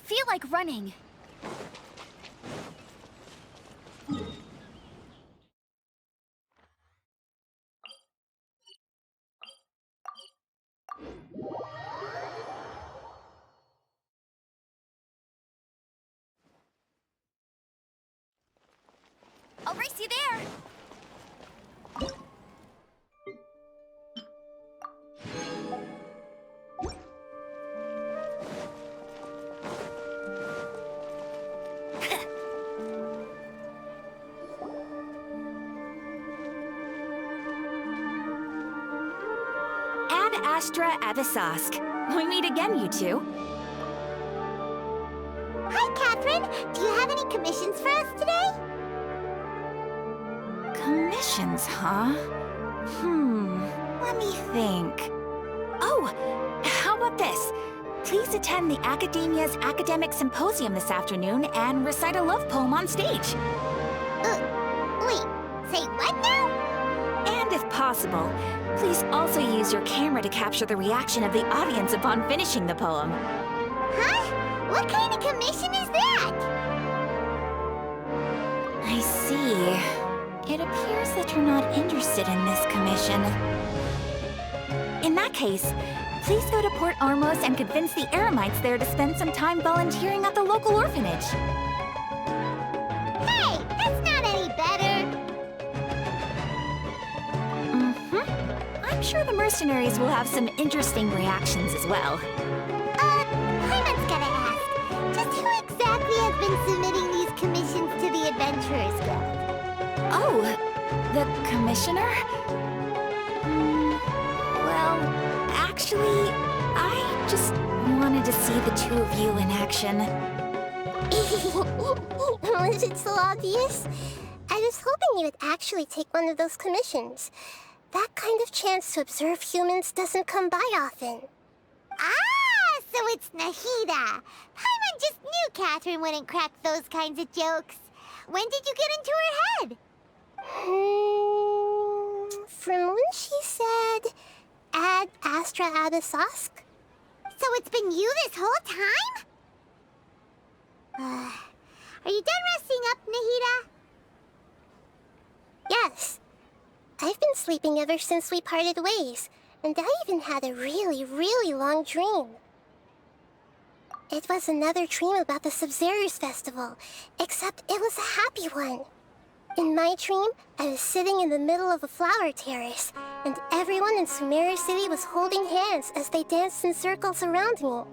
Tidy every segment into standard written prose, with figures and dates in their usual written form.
feel like running. I'll race you there! Ad Astra Abyssosque. We meet again, you two. Hi, Catherine. Do you have any commissions for us today? Commissions, huh? Let me think. Oh, how about this? Please attend the Academia's Academic Symposium this afternoon and recite a love poem on stage. Wait, say what now? And if possible, please also use your camera to capture the reaction of the audience upon finishing the poem. Huh? What kind of commission is that? I see. It appears that you're not interested in this commission. In that case, please go to Port Armos and convince the Eremites there to spend some time volunteering at the local orphanage. Hey, that's not any better. I'm sure the mercenaries will have some interesting reactions as well. Paimon's gotta ask, just who exactly has been submitting these commissions to the Adventurers Guild? Oh, the commissioner? Well, actually, I just wanted to see the two of you in action. Was it so obvious? I was hoping you would actually take one of those commissions. That kind of chance to observe humans doesn't come by often. Ah, so it's Nahida. Paimon just knew Catherine wouldn't crack those kinds of jokes. When did you get into her head? From when she said, Ad Astra Abyssosque. So it's been you this whole time? Are you done resting up, Nahida? Yes. I've been sleeping ever since we parted ways, and I even had a really, really long dream. It was another dream about the Sub-Zero's festival, except it was a happy one. In my dream, I was sitting in the middle of a flower terrace, and everyone in Sumeru City was holding hands as they danced in circles around me.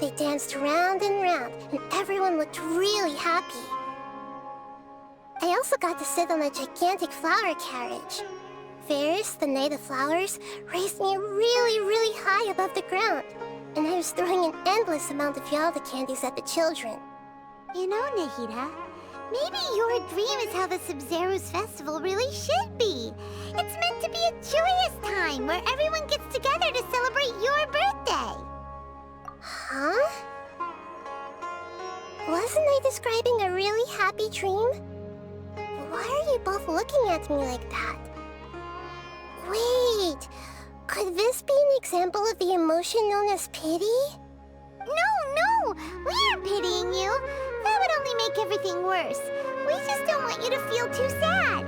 They danced round and round, and everyone looked really happy. I also got to sit on a gigantic flower carriage. Ferris, the Knight of Flowers, raised me really, really high above the ground, and I was throwing an endless amount of Yalda candies at the children. You know, Nahida, maybe your dream is how the Sub-Zero's festival really should be. It's meant to be a joyous time where everyone gets together to celebrate your birthday. Huh? Wasn't I describing a really happy dream? Why are you both looking at me like that? Wait, could this be an example of the emotion known as pity? No, we aren't pitying you. That would only make everything worse. We just don't want you to feel too sad.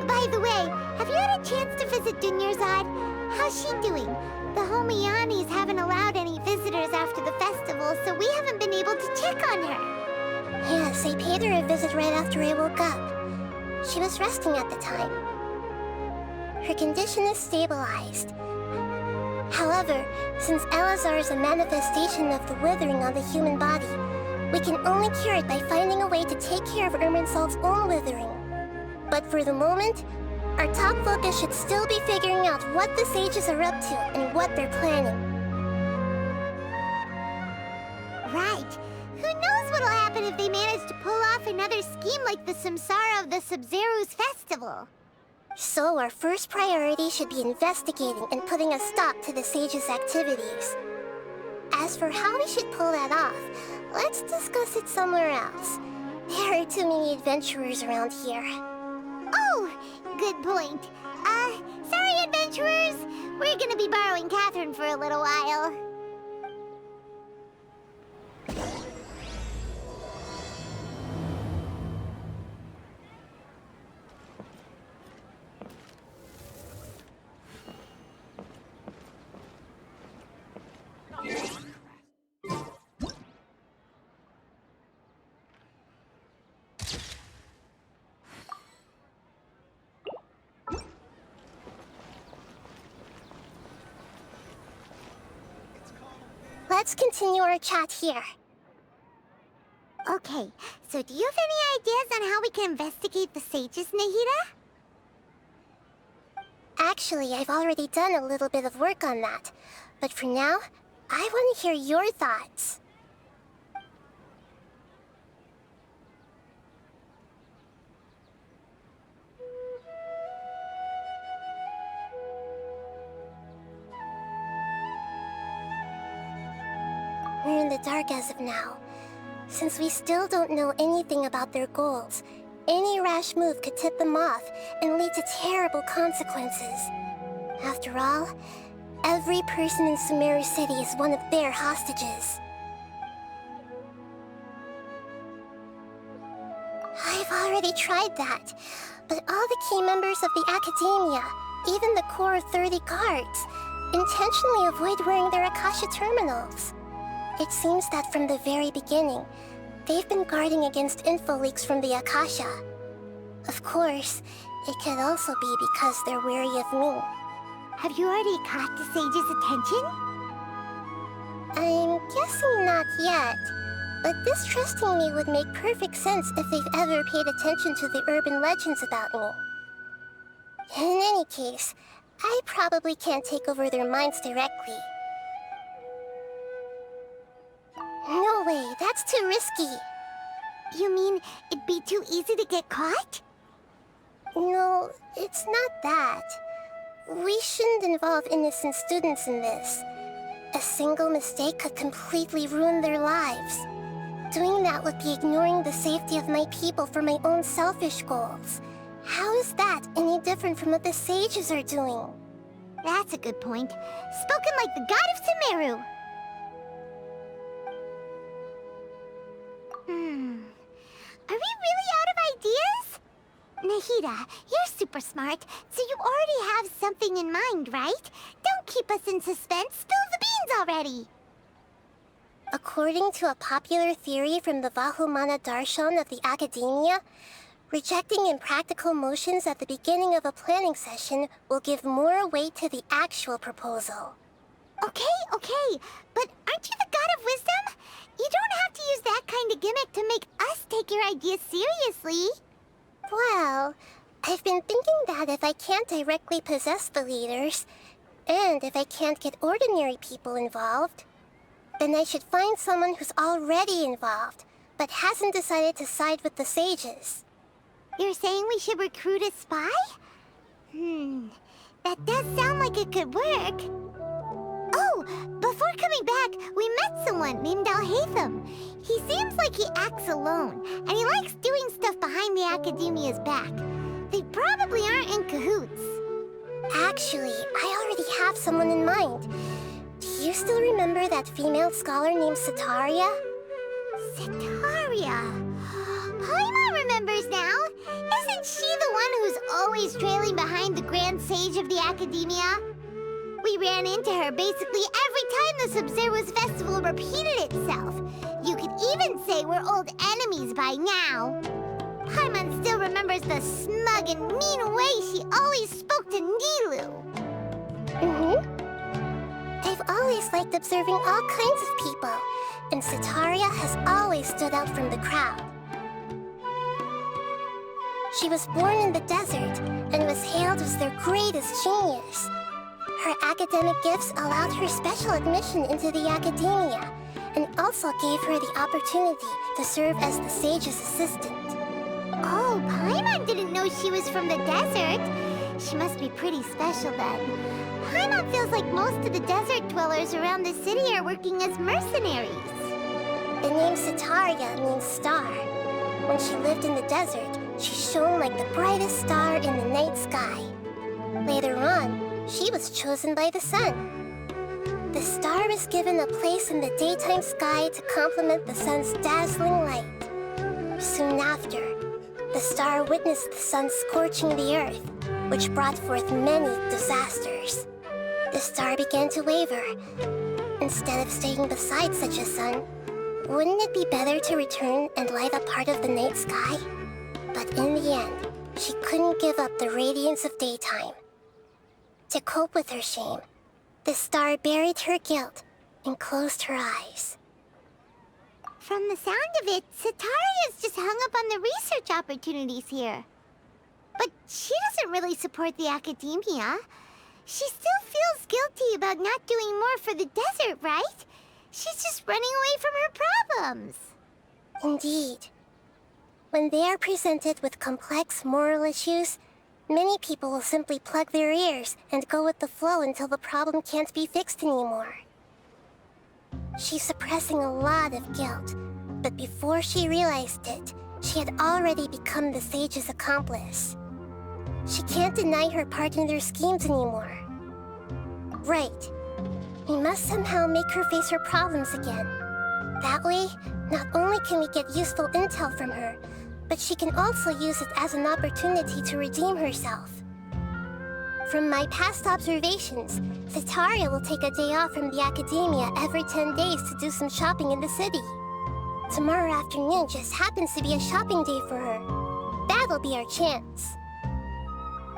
By the way, have you had a chance to visit Dunyarzad? How's she doing? The Homianis haven't allowed any visitors after the festival, so we haven't been able to check on her. Yes, I paid her a visit right after I woke up. She was resting at the time. Her condition is stabilized. However, since Elazar is a manifestation of the withering on the human body, we can only cure it by finding a way to take care of Irminsol's own withering. But for the moment, our top focus should still be figuring out what the sages are up to and what they're planning. Right. Who knows what'll happen if they manage to pull off another scheme like the Samsara of the Sub-Zero's festival? So our first priority should be investigating and putting a stop to the sages' activities. As for how we should pull that off, let's discuss it somewhere else. There are too many adventurers around here. Oh, good point. Sorry, adventurers. We're gonna be borrowing Catherine for a little while. let's continue our chat here. Okay, so do you have any ideas on how we can investigate the sages, Nahida? Actually, I've already done a little bit of work on that. But for now, I want to hear your thoughts. We're in the dark as of now. Since we still don't know anything about their goals, any rash move could tip them off and lead to terrible consequences. After all, every person in Sumeru City is one of their hostages. I've already tried that, but all the key members of the Academia, even the core of 30 guards, intentionally avoid wearing their Akasha terminals. It seems that from the very beginning, they've been guarding against info leaks from the Akasha. Of course, it could also be because they're wary of me. Have you already caught the sage's attention? I'm guessing not yet, but distrusting me would make perfect sense if they've ever paid attention to the urban legends about me. In any case, I probably can't take over their minds directly. No way, that's too risky. You mean it'd be too easy to get caught? No, it's not that. We shouldn't involve innocent students in this. A single mistake could completely ruin their lives. Doing that would be ignoring the safety of my people for my own selfish goals. How is that any different from what the sages are doing? That's a good point. Spoken like the god of Sumeru. Are we really out of ideas? Nahida, you're super smart, so you already have something in mind, right? Don't keep us in suspense. Spill the beans already. According to a popular theory from the Vahumana Darshan of the Academia, rejecting impractical motions at the beginning of a planning session will give more weight to the actual proposal. Okay, but aren't you the god of wisdom? You don't have to use that kind of gimmick to make us take your ideas seriously. Well, I've been thinking that if I can't directly possess the leaders, and if I can't get ordinary people involved, then I should find someone who's already involved, but hasn't decided to side with the sages. You're saying we should recruit a spy? That does sound like it could work. Oh, before coming back, we met someone named Alhaitham. He seems like he acts alone, and he likes doing stuff behind the Academia's back. They probably aren't in cahoots. Actually, I already have someone in mind. Do you still remember that female scholar named Setaria? Setaria? Paimon remembers now. Isn't she the one who's always trailing behind the Grand Sage of the Academia? We ran into her basically every time the Sub-Zero's festival repeated itself. You could even say we're old enemies by now. Paimon still remembers the smug and mean way she always spoke to Nilou. I've always liked observing all kinds of people, and Setaria has always stood out from the crowd. She was born in the desert and was hailed as their greatest genius. Her academic gifts allowed her special admission into the Academia, and also gave her the opportunity to serve as the sage's assistant. Oh, Paimon didn't know she was from the desert. She must be pretty special then. Paimon feels like most of the desert dwellers around the city are working as mercenaries. The name Setaria means star. When she lived in the desert, she shone like the brightest star in the night sky. Later on, she was chosen by the sun. The star was given a place in the daytime sky to complement the sun's dazzling light. Soon after, the star witnessed the sun scorching the earth, which brought forth many disasters. The star began to waver. Instead of staying beside such a sun, wouldn't it be better to return and light up part of the night sky? But in the end, she couldn't give up the radiance of daytime. To cope with her shame, the star buried her guilt and closed her eyes. From the sound of it, Sataria's just hung up on the research opportunities here. But she doesn't really support the academia. She still feels guilty about not doing more for the desert, right? She's just running away from her problems. Indeed. When they are presented with complex moral issues, many people will simply plug their ears and go with the flow until the problem can't be fixed anymore. She's suppressing a lot of guilt, but before she realized it, she had already become the sage's accomplice. She can't deny her part in their schemes anymore. Right. We must somehow make her face her problems again. That way, not only can we get useful intel from her, but she can also use it as an opportunity to redeem herself. From my past observations, Sataria will take a day off from the academia every 10 days to do some shopping in the city. Tomorrow afternoon just happens to be a shopping day for her. That'll be our chance.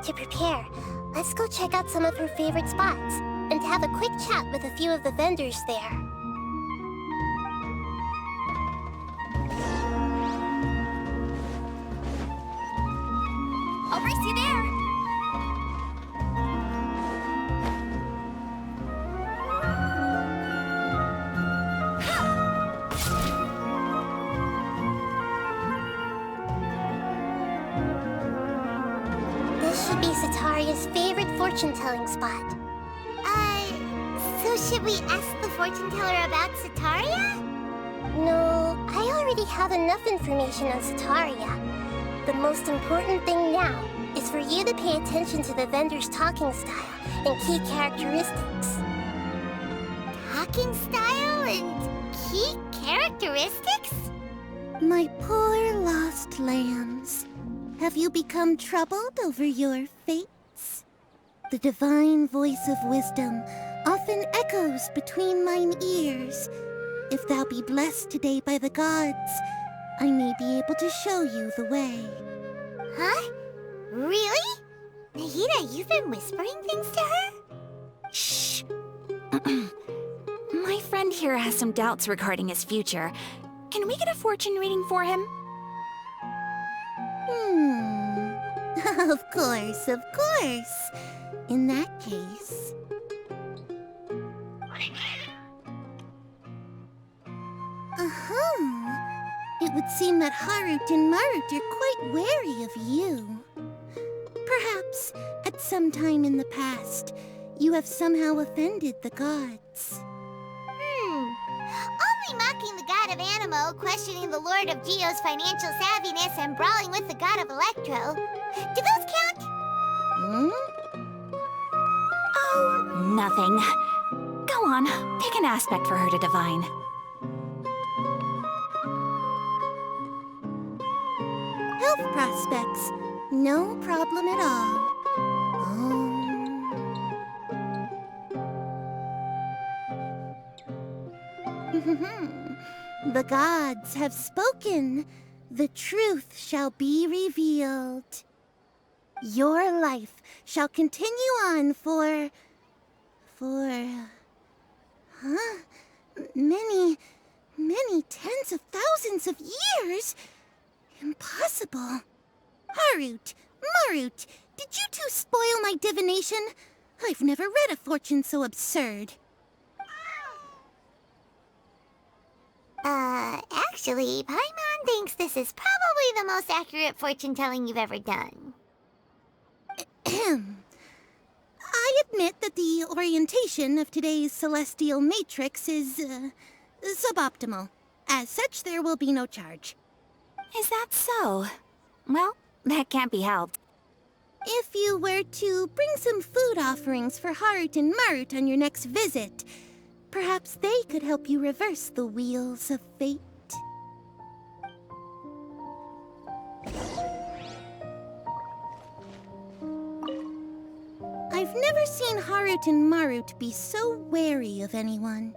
To prepare, let's go check out some of her favorite spots and have a quick chat with a few of the vendors there. I'll race you there! This should be Sataria's favorite fortune-telling spot. So should we ask the fortune teller about Sataria? No, I already have enough information on Sataria. The most important thing now is for you to pay attention to the vendor's talking style and key characteristics. Talking style and key characteristics? My poor lost lambs, have you become troubled over your fates? The divine voice of wisdom often echoes between mine ears. If thou be blessed today by the gods, I may be able to show you the way. Huh? Really? Nahida, you've been whispering things to her? Shh. My friend here has some doubts regarding his future. Can we get a fortune reading for him? Of course, of course. In that case... It would seem that Harut and Marut are quite wary of you. Perhaps, at some time in the past, you have somehow offended the gods. Only mocking the god of Animo, questioning the lord of Geo's financial savviness, and brawling with the god of Electro. Do those count? Oh, nothing. Go on, pick an aspect for her to divine. Health prospects, no problem at all. The gods have spoken. The truth shall be revealed. Your life shall continue on for... many tens of thousands of years? Impossible. Harut, Marut, did you two spoil my divination? I've never read a fortune so absurd. Actually, Paimon thinks this is probably the most accurate fortune-telling you've ever done. I admit that the orientation of today's celestial matrix is, suboptimal. As such, there will be no charge. Is that so? Well, that can't be helped. If you were to bring some food offerings for Harut and Marut on your next visit, perhaps they could help you reverse the wheels of fate. I've never seen Harut and Marut be so wary of anyone.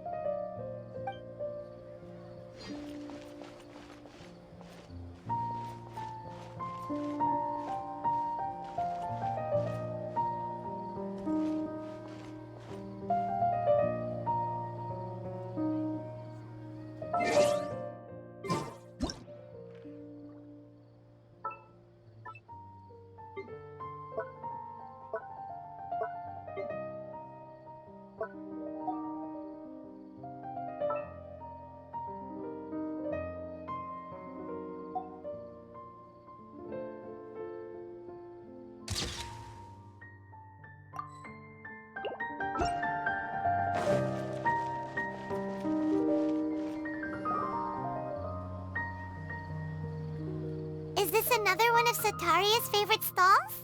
Is this another one of Sataria's favorite stalls?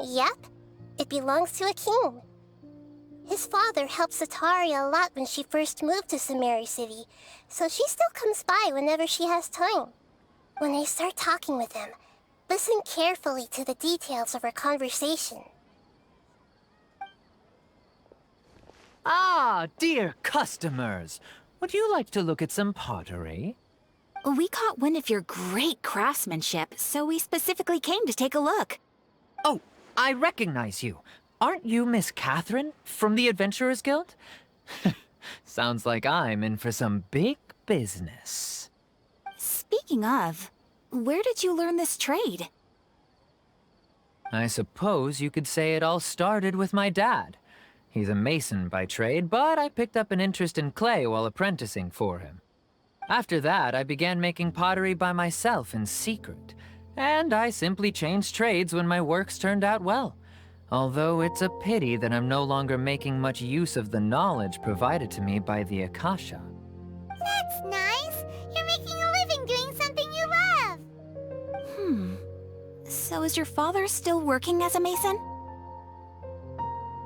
Yep. It belongs to a king. His father helped Sataria a lot when she first moved to Samari City, so she still comes by whenever she has time. When I start talking with him, listen carefully to the details of our conversation. Ah, dear customers! Would you like to look at some pottery? We caught wind of your great craftsmanship, so we specifically came to take a look. Oh, I recognize you. Aren't you Miss Catherine from the Adventurers Guild? Sounds like I'm in for some big business. Speaking of, where did you learn this trade? I suppose you could say it all started with my dad. He's a mason by trade, but I picked up an interest in clay while apprenticing for him. After that, I began making pottery by myself in secret, and I simply changed trades when my works turned out well. Although it's a pity that I'm no longer making much use of the knowledge provided to me by the Akasha. That's nice. You're making a living doing something you love. So is your father still working as a mason?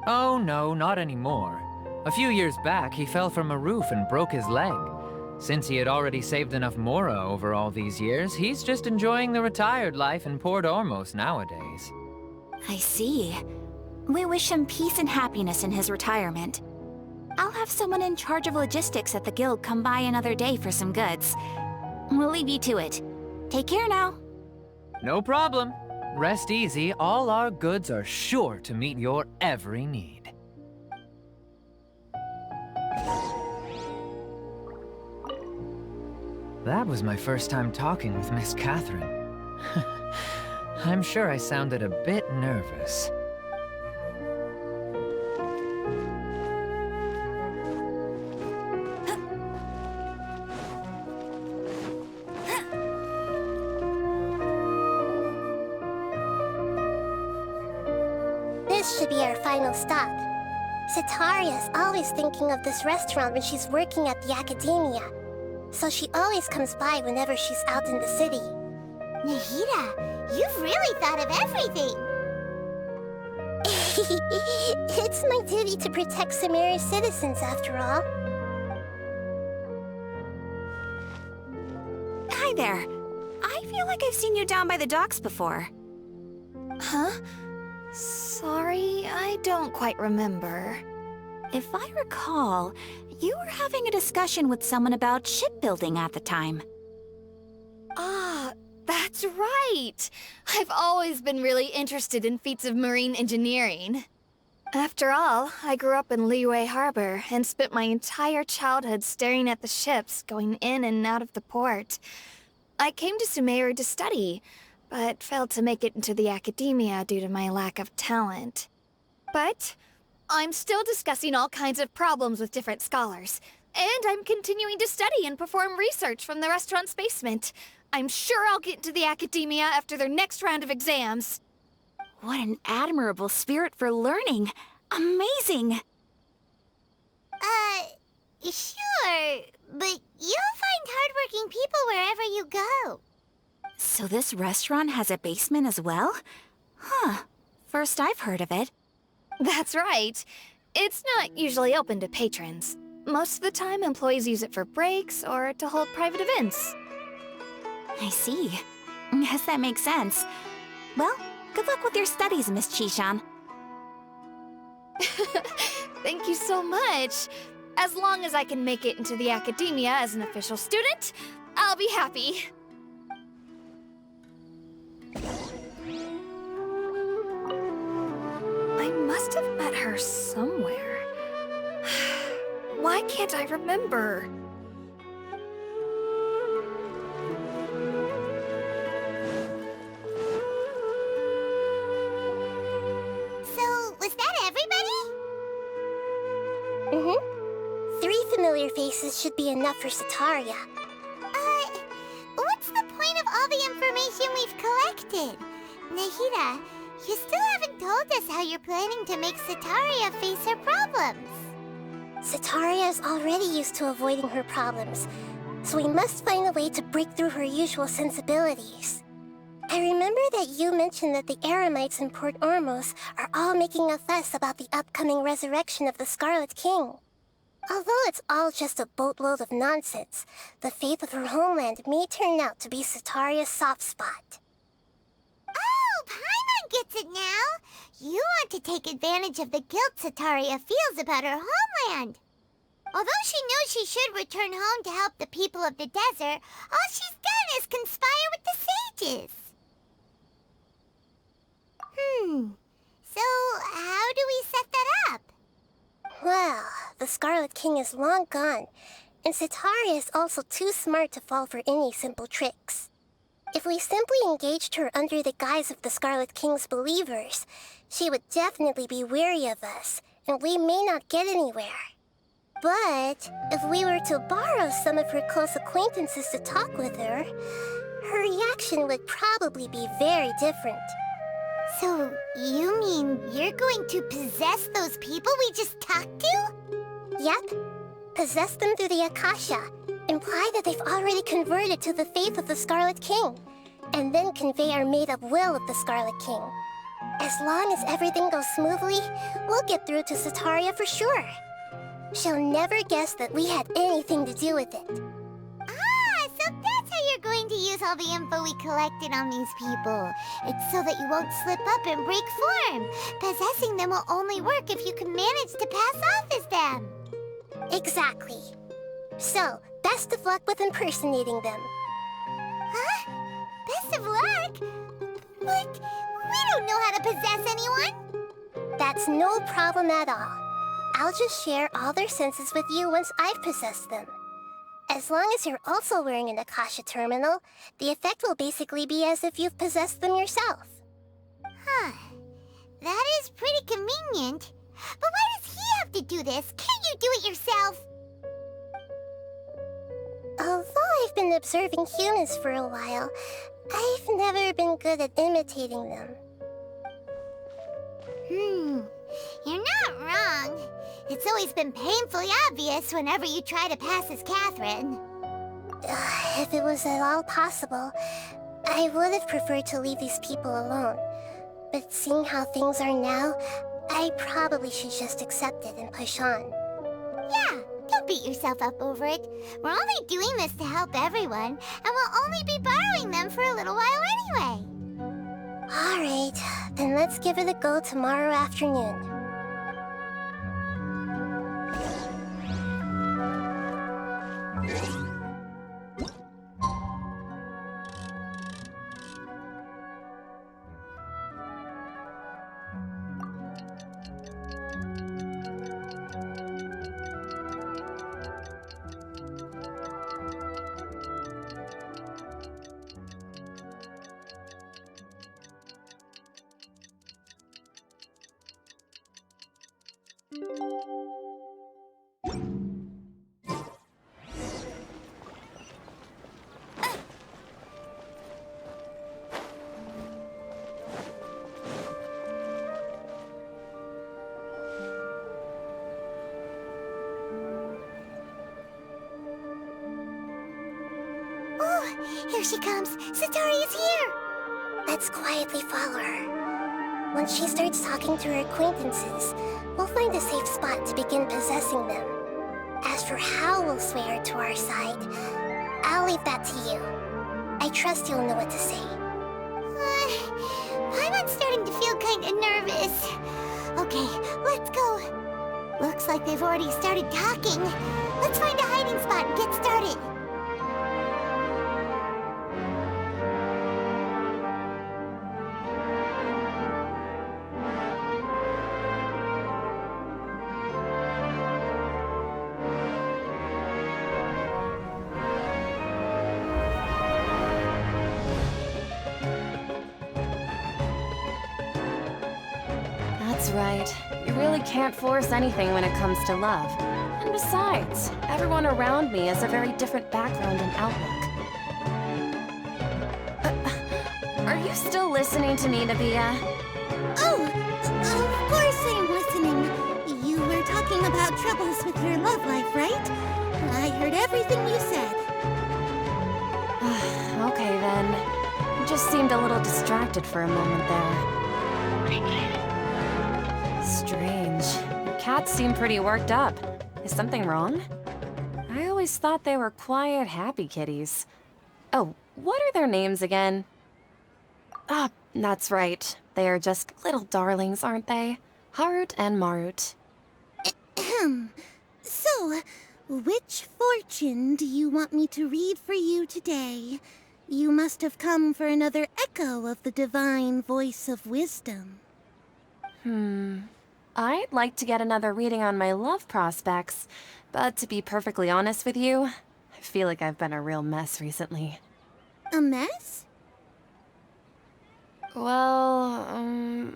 Oh no, not anymore. A few years back, he fell from a roof and broke his leg. Since he had already saved enough Mora over all these years, he's just enjoying the retired life in Port Ormos nowadays. I see. We wish him peace and happiness in his retirement. I'll have someone in charge of logistics at the guild come by another day for some goods. We'll leave you to it. Take care now. No problem. Rest easy, all our goods are sure to meet your every need. That was my first time talking with Miss Catherine. I'm sure I sounded a bit nervous. This should be our final stop. Sataria's always thinking of this restaurant when she's working at the academia, so she always comes by whenever she's out in the city. Nahida, you've really thought of everything. It's my duty to protect Samari's citizens, after all. Hi there. I feel like I've seen you down by the docks before. Huh? Sorry, I don't quite remember. If I recall, you were having a discussion with someone about shipbuilding at the time. Ah, that's right! I've always been really interested in feats of marine engineering. After all, I grew up in Liyue Harbor and spent my entire childhood staring at the ships going in and out of the port. I came to Sumeru to study, but failed to make it into the academia due to my lack of talent. But I'm still discussing all kinds of problems with different scholars, and I'm continuing to study and perform research from the restaurant's basement. I'm sure I'll get into the academia after their next round of exams. What an admirable spirit for learning. Amazing! Sure, but you'll find hardworking people wherever you go. So this restaurant has a basement as well? Huh. First I've heard of it. That's right. It's not usually open to patrons. Most of the time, employees use it for breaks or to hold private events. I see. Guess that makes sense. Well, good luck with your studies, Miss Chishan. Thank you so much. As long as I can make it into the academia as an official student, I'll be happy. I must have met her somewhere. Why can't I remember? So, was that everybody? Mm-hmm. 3 familiar faces should be enough for Sataria. What's the point of all the information we've collected? Nahida, you still haven't told us how you're planning to make Sataria face her problems. Sataria is already used to avoiding her problems, so we must find a way to break through her usual sensibilities. I remember that you mentioned that the Eremites in Port Ormos are all making a fuss about the upcoming resurrection of the Scarlet King. Although it's all just a boatload of nonsense, the fate of her homeland may turn out to be Setaria's soft spot. Oh, Paimon gets it now! You want to take advantage of the guilt Setaria feels about her homeland. Although she knew she should return home to help the people of the desert, all she's done is conspire with the sages. So how do we set that up? Well, the Scarlet King is long gone, and Setaria is also too smart to fall for any simple tricks. If we simply engaged her under the guise of the Scarlet King's believers, she would definitely be wary of us, and we may not get anywhere. But if we were to borrow some of her close acquaintances to talk with her, her reaction would probably be very different. So, you mean you're going to possess those people we just talked to? Yep. Possess them through the Akasha, imply that they've already converted to the faith of the Scarlet King, and then convey our made-up will of the Scarlet King. As long as everything goes smoothly, we'll get through to Setaria for sure. She'll never guess that we had anything to do with it. Ah, so that's how you're going to use all the info we collected on these people. It's so that you won't slip up and break form. Possessing them will only work if you can manage to pass off as them. Exactly. So, best of luck with impersonating them. Huh? Best of luck? But we don't know how to possess anyone. That's no problem at all. I'll just share all their senses with you once I've possessed them. As long as you're also wearing an Akasha terminal, the effect will basically be as if you've possessed them yourself. Huh. That is pretty convenient. But why does he have to do this? Can't you do it yourself? Although I've been observing humans for a while, I've never been good at imitating them. You're not wrong. It's always been painfully obvious whenever you try to pass as Catherine. If it was at all possible, I would have preferred to leave these people alone. But seeing how things are now, I probably should just accept it and push on. Yeah, don't beat yourself up over it. We're only doing this to help everyone, and we'll only be borrowing them for a little while anyway. Alright, then let's give it a go tomorrow afternoon. Here she comes! Setaria's here! Let's quietly follow her. Once she starts talking to her acquaintances, we'll find a safe spot to begin possessing them. As for how we'll sway her to our side, I'll leave that to you. I trust you'll know what to say. I'm starting to feel kinda nervous. Okay, let's go. Looks like they've already started talking. Let's find a hiding spot and get started. That's right. You really can't force anything when it comes to love. And besides, everyone around me has a very different background and outlook. Are you still listening to me, Nabia? Oh, of course I'm listening. You were talking about troubles with your love life, right? I heard everything you said. just seemed a little distracted for a moment there. Strange. Cats seem pretty worked up. Is something wrong? I always thought they were quiet, happy kitties. Oh, what are their names again? Ah, that's right. They are just little darlings, aren't they? Harut and Marut. So, which fortune do you want me to read for you today? You must have come for another echo of the divine voice of wisdom. I'd like to get another reading on my love prospects, but to be perfectly honest with you, I feel like I've been a real mess recently. A mess? Well,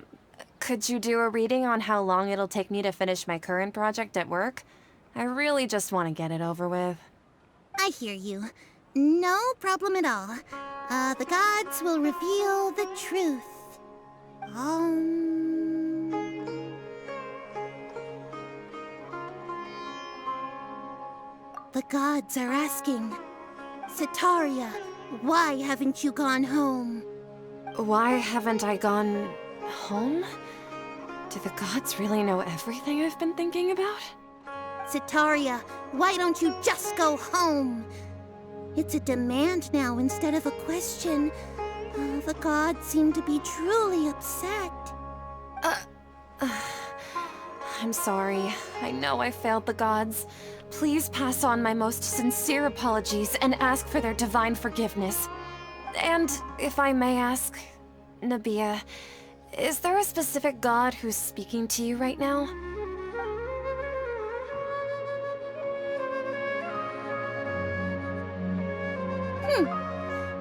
could you do a reading on how long it'll take me to finish my current project at work? I really just want to get it over with. I hear you. No problem at all. The gods will reveal the truth. The gods are asking, Setaria, why haven't you gone home? Why haven't I gone home? Do the gods really know everything I've been thinking about? Setaria, why don't you just go home? It's a demand now instead of a question. The gods seem to be truly upset. I'm sorry. I know I failed the gods. Please pass on my most sincere apologies and ask for their divine forgiveness. And if I may ask, Nabia, is there a specific god who's speaking to you right now?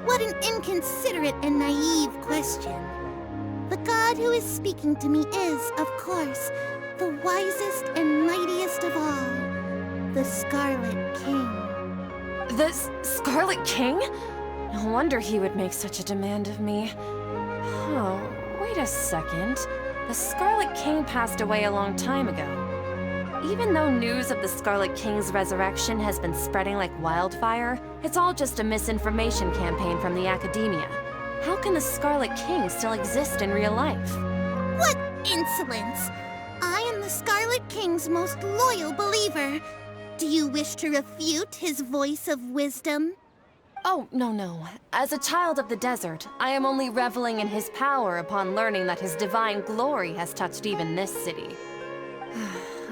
What an inconsiderate and naive question. The god who is speaking to me is, of course, the wisest and mightiest of all, the Scarlet King. The Scarlet King? No wonder he would make such a demand of me. Oh, wait a second. The Scarlet King passed away a long time ago. Even though news of the Scarlet King's resurrection has been spreading like wildfire, it's all just a misinformation campaign from the academia. How can the Scarlet King still exist in real life? What insolence! I am the Scarlet King's most loyal believer. Do you wish to refute his voice of wisdom? Oh, no. As a child of the desert, I am only reveling in his power upon learning that his divine glory has touched even this city.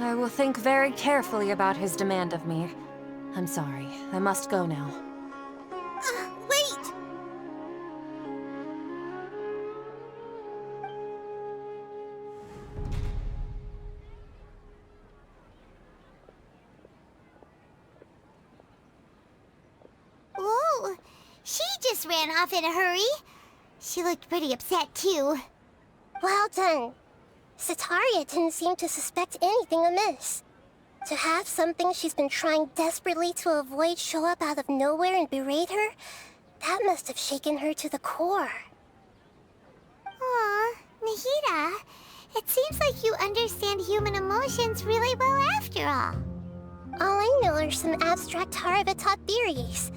I will think very carefully about his demand of me. I'm sorry. I must go now. Wait! Whoa! She just ran off in a hurry. She looked pretty upset, too. Well done. Setaria didn't seem to suspect anything amiss. To have something she's been trying desperately to avoid show up out of nowhere and berate her, that must have shaken her to the core. Aw, Nahida, it seems like you understand human emotions really well after all. All I know are some abstract Harava-taught theories.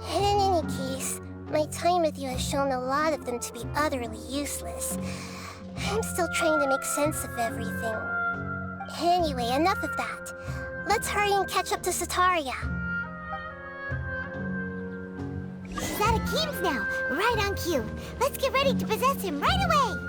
And in any case, my time with you has shown a lot of them to be utterly useless. I'm still trying to make sense of everything. Anyway, enough of that. Let's hurry and catch up to Setaria. She's out of Keem's now, right on cue. Let's get ready to possess him right away!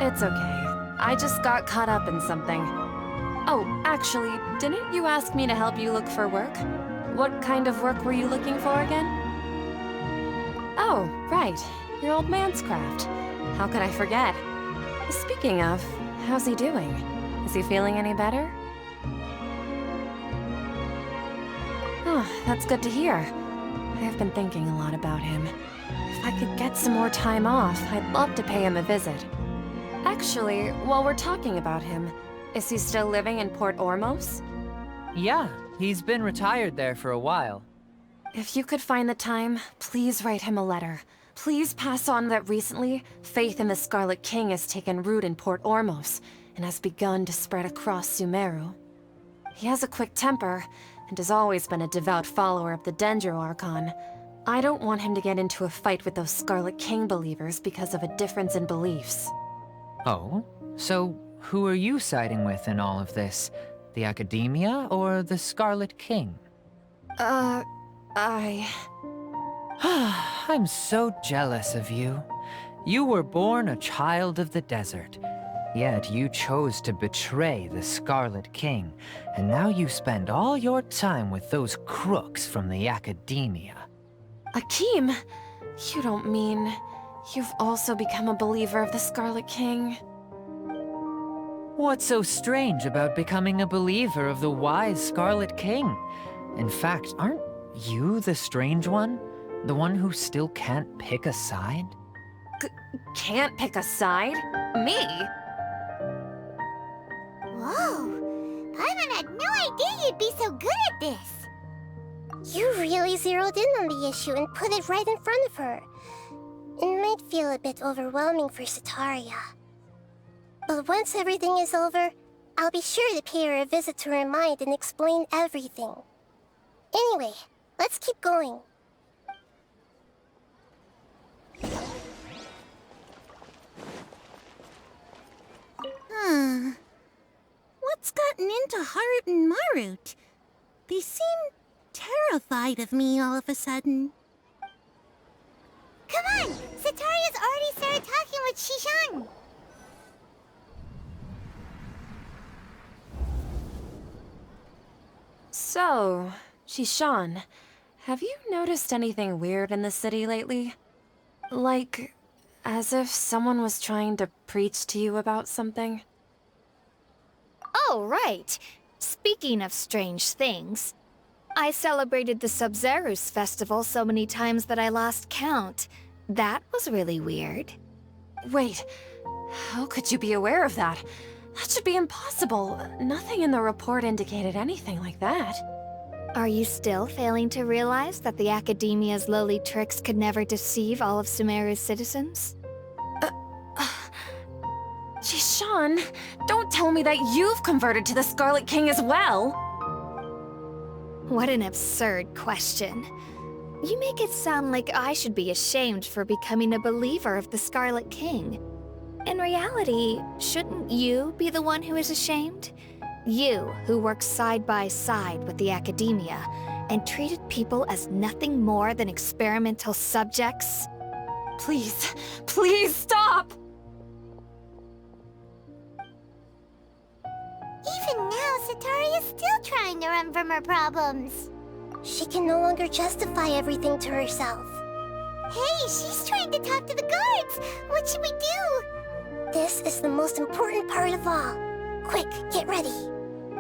It's okay. I just got caught up in something. Oh, actually, didn't you ask me to help you look for work? What kind of work were you looking for again? Oh, right. Your old man's craft. How could I forget? Speaking of, how's he doing? Is he feeling any better? Oh, that's good to hear. I've been thinking a lot about him. If I could get some more time off, I'd love to pay him a visit. Actually, while we're talking about him, is he still living in Port Ormos? Yeah, he's been retired there for a while. If you could find the time, please write him a letter. Please pass on that recently, faith in the Scarlet King has taken root in Port Ormos and has begun to spread across Sumeru. He has a quick temper and has always been a devout follower of the Dendro Archon. I don't want him to get into a fight with those Scarlet King believers because of a difference in beliefs. Oh? So, who are you siding with in all of this? The Academia or the Scarlet King? I'm so jealous of you. You were born a child of the desert, yet you chose to betray the Scarlet King, and now you spend all your time with those crooks from the Academia. Akeem, you don't mean you've also become a believer of the Scarlet King? What's so strange about becoming a believer of the wise Scarlet King? In fact, aren't you the strange one? The one who still can't pick a side? Can't pick a side? Me? Whoa! Paimon had no idea you'd be so good at this. You really zeroed in on the issue and put it right in front of her. It might feel a bit overwhelming for Sataria. But once everything is over, I'll be sure to pay her a visit to her mind and explain everything. Anyway, let's keep going. What's gotten into Harut and Marut? They seem terrified of me all of a sudden. Come on! Sataria's already started talking with Shishan. So, Shishan, have you noticed anything weird in the city lately? Like, as if someone was trying to preach to you about something? Oh, right. Speaking of strange things, I celebrated the Sub-Zerus festival so many times that I lost count. That was really weird. Wait, how could you be aware of that? That should be impossible. Nothing in the report indicated anything like that. Are you still failing to realize that the Academia's lowly tricks could never deceive all of Sumeru's citizens? Shishan, don't tell me that you've converted to the Scarlet King as well! What an absurd question. You make it sound like I should be ashamed for becoming a believer of the Scarlet King. In reality, shouldn't you be the one who is ashamed? You, who worked side by side with the Academia and treated people as nothing more than experimental subjects? Please, please stop! Even now, Sataria's still trying to run from her problems. She can no longer justify everything to herself. Hey, she's trying to talk to the guards! What should we do? This is the most important part of all. Quick, get ready.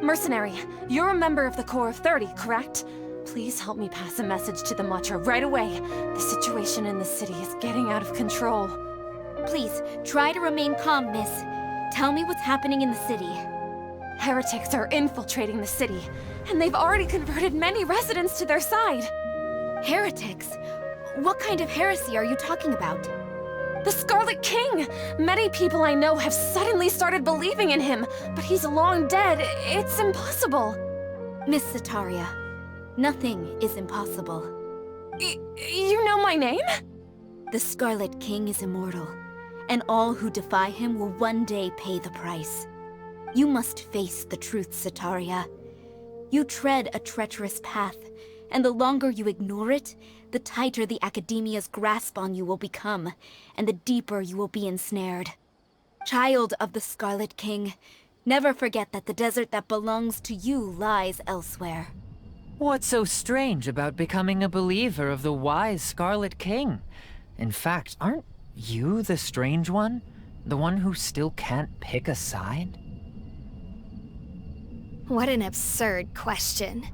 Mercenary, you're a member of the Corps of 30, correct? Please help me pass a message to the Matcha right away. The situation in the city is getting out of control. Please, try to remain calm, miss. Tell me what's happening in the city. Heretics are infiltrating the city, and they've already converted many residents to their side. Heretics? What kind of heresy are you talking about? The Scarlet King! Many people I know have suddenly started believing in him, but he's long dead. It's impossible. Miss Sataria, nothing is impossible. You know my name? The Scarlet King is immortal, and all who defy him will one day pay the price. You must face the truth, Sataria. You tread a treacherous path, and the longer you ignore it, the tighter the Academia's grasp on you will become, and the deeper you will be ensnared. Child of the Scarlet King, never forget that the desert that belongs to you lies elsewhere. What's so strange about becoming a believer of the wise Scarlet King? In fact, aren't you the strange one? The one who still can't pick a side? What an absurd question.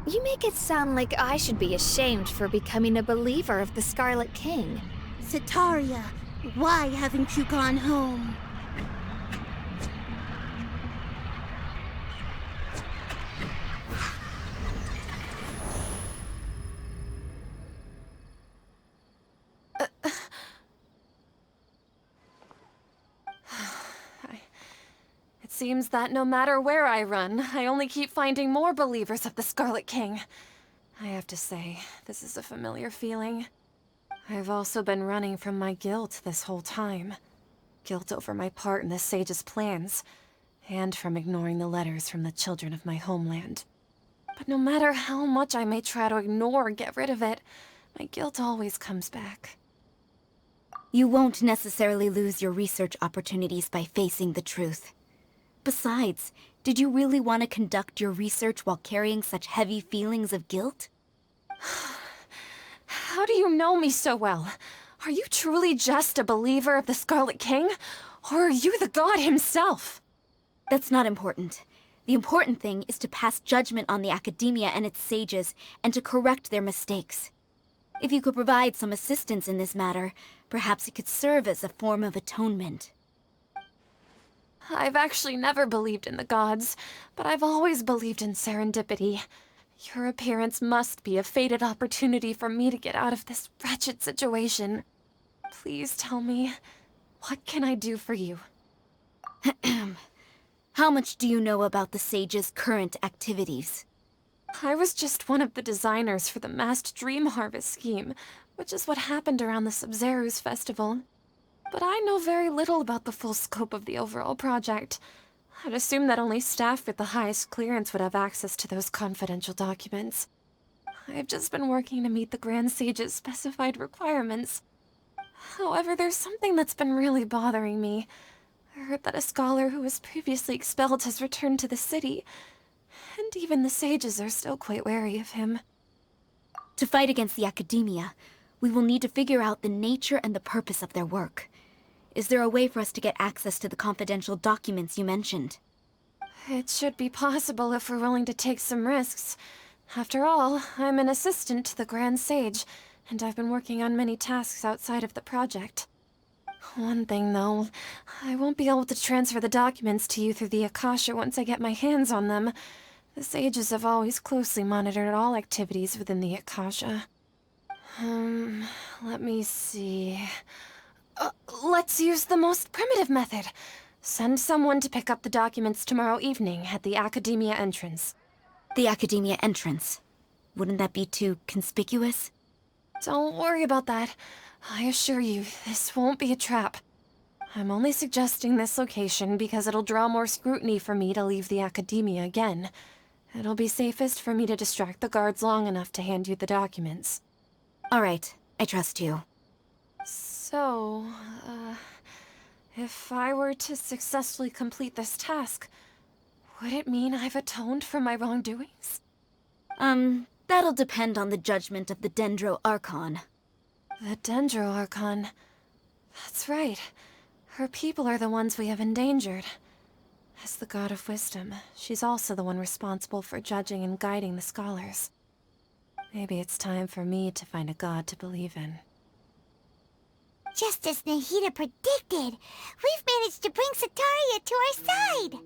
You make it sound like I should be ashamed for becoming a believer of the Scarlet King. Sataria, why haven't you gone home? It seems that no matter where I run, I only keep finding more believers of the Scarlet King. I have to say, this is a familiar feeling. I've also been running from my guilt this whole time. Guilt over my part in the Sage's plans, and from ignoring the letters from the children of my homeland. But no matter how much I may try to ignore or get rid of it, my guilt always comes back. You won't necessarily lose your research opportunities by facing the truth. Besides, did you really want to conduct your research while carrying such heavy feelings of guilt? How do you know me so well? Are you truly just a believer of the Scarlet King? Or are you the god himself? That's not important. The important thing is to pass judgment on the academia and its sages, and to correct their mistakes. If you could provide some assistance in this matter, perhaps it could serve as a form of atonement. I've actually never believed in the gods, but I've always believed in serendipity. Your appearance must be a fated opportunity for me to get out of this wretched situation. Please tell me, what can I do for you? How much do you know about the Sage's current activities? I was just one of the designers for the masked dream harvest scheme, which is what happened around the Sub-Zeru's festival. But I know very little about the full scope of the overall project. I'd assume that only staff with the highest clearance would have access to those confidential documents. I've just been working to meet the Grand Sage's specified requirements. However, there's something that's been really bothering me. I heard that a scholar who was previously expelled has returned to the city, and even the sages are still quite wary of him. To fight against the academia, we will need to figure out the nature and the purpose of their work. Is there a way for us to get access to the confidential documents you mentioned? It should be possible if we're willing to take some risks. After all, I'm an assistant to the Grand Sage, and I've been working on many tasks outside of the project. One thing, though, I won't be able to transfer the documents to you through the Akasha once I get my hands on them. The sages have always closely monitored all activities within the Akasha. Let me see... let's use the most primitive method. Send someone to pick up the documents tomorrow evening at the Academia entrance. The Academia entrance. Wouldn't that be too conspicuous? Don't worry about that. I assure you, this won't be a trap. I'm only suggesting this location because it'll draw more scrutiny for me to leave the Academia again. It'll be safest for me to distract the guards long enough to hand you the documents. All right, I trust you. So, if I were to successfully complete this task, would it mean I've atoned for my wrongdoings? That'll depend on the judgment of the Dendro Archon. The Dendro Archon. That's right. Her people are the ones we have endangered. As the God of Wisdom, she's also the one responsible for judging and guiding the scholars. Maybe it's time for me to find a god to believe in. Just as Nahida predicted, we've managed to bring Sataria to our side!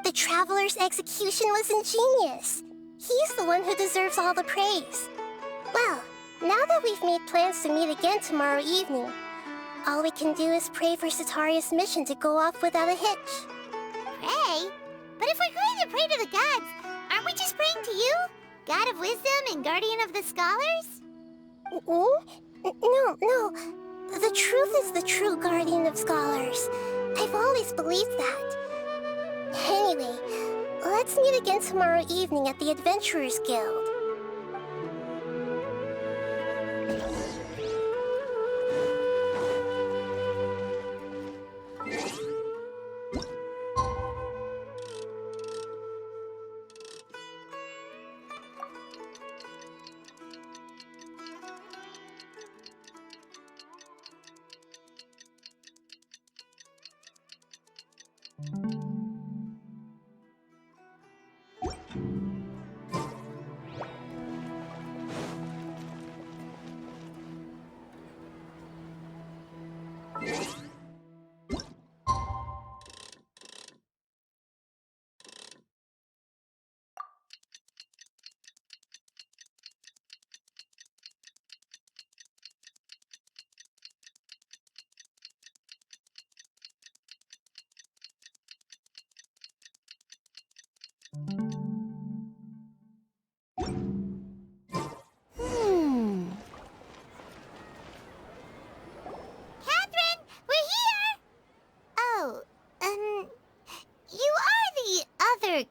The Traveler's execution was ingenious. He's the one who deserves all the praise. Well, now that we've made plans to meet again tomorrow evening, all we can do is pray for Sataria's mission to go off without a hitch. Pray? But if we're going to pray to the gods, aren't we just praying to you? God of Wisdom and Guardian of the Scholars? No. The truth is the true Guardian of Scholars. I've always believed that. Anyway, let's meet again tomorrow evening at the Adventurers Guild.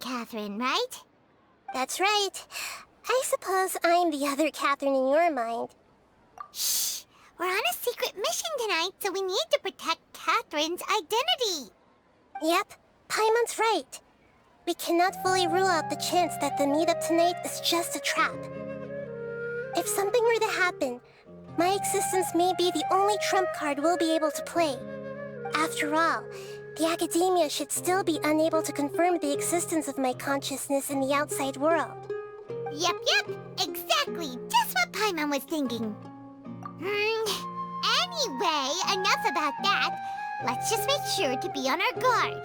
Catherine, right? That's right. I suppose I'm the other Catherine in your mind. Shh! We're on a secret mission tonight, so we need to protect Catherine's identity. Yep, Paimon's right. We cannot fully rule out the chance that the meetup tonight is just a trap. If something were to happen, my existence may be the only trump card we'll be able to play. After all, the academia should still be unable to confirm the existence of my consciousness in the outside world. Yep, exactly. Just what Paimon was thinking. Anyway, enough about that. Let's just make sure to be on our guard.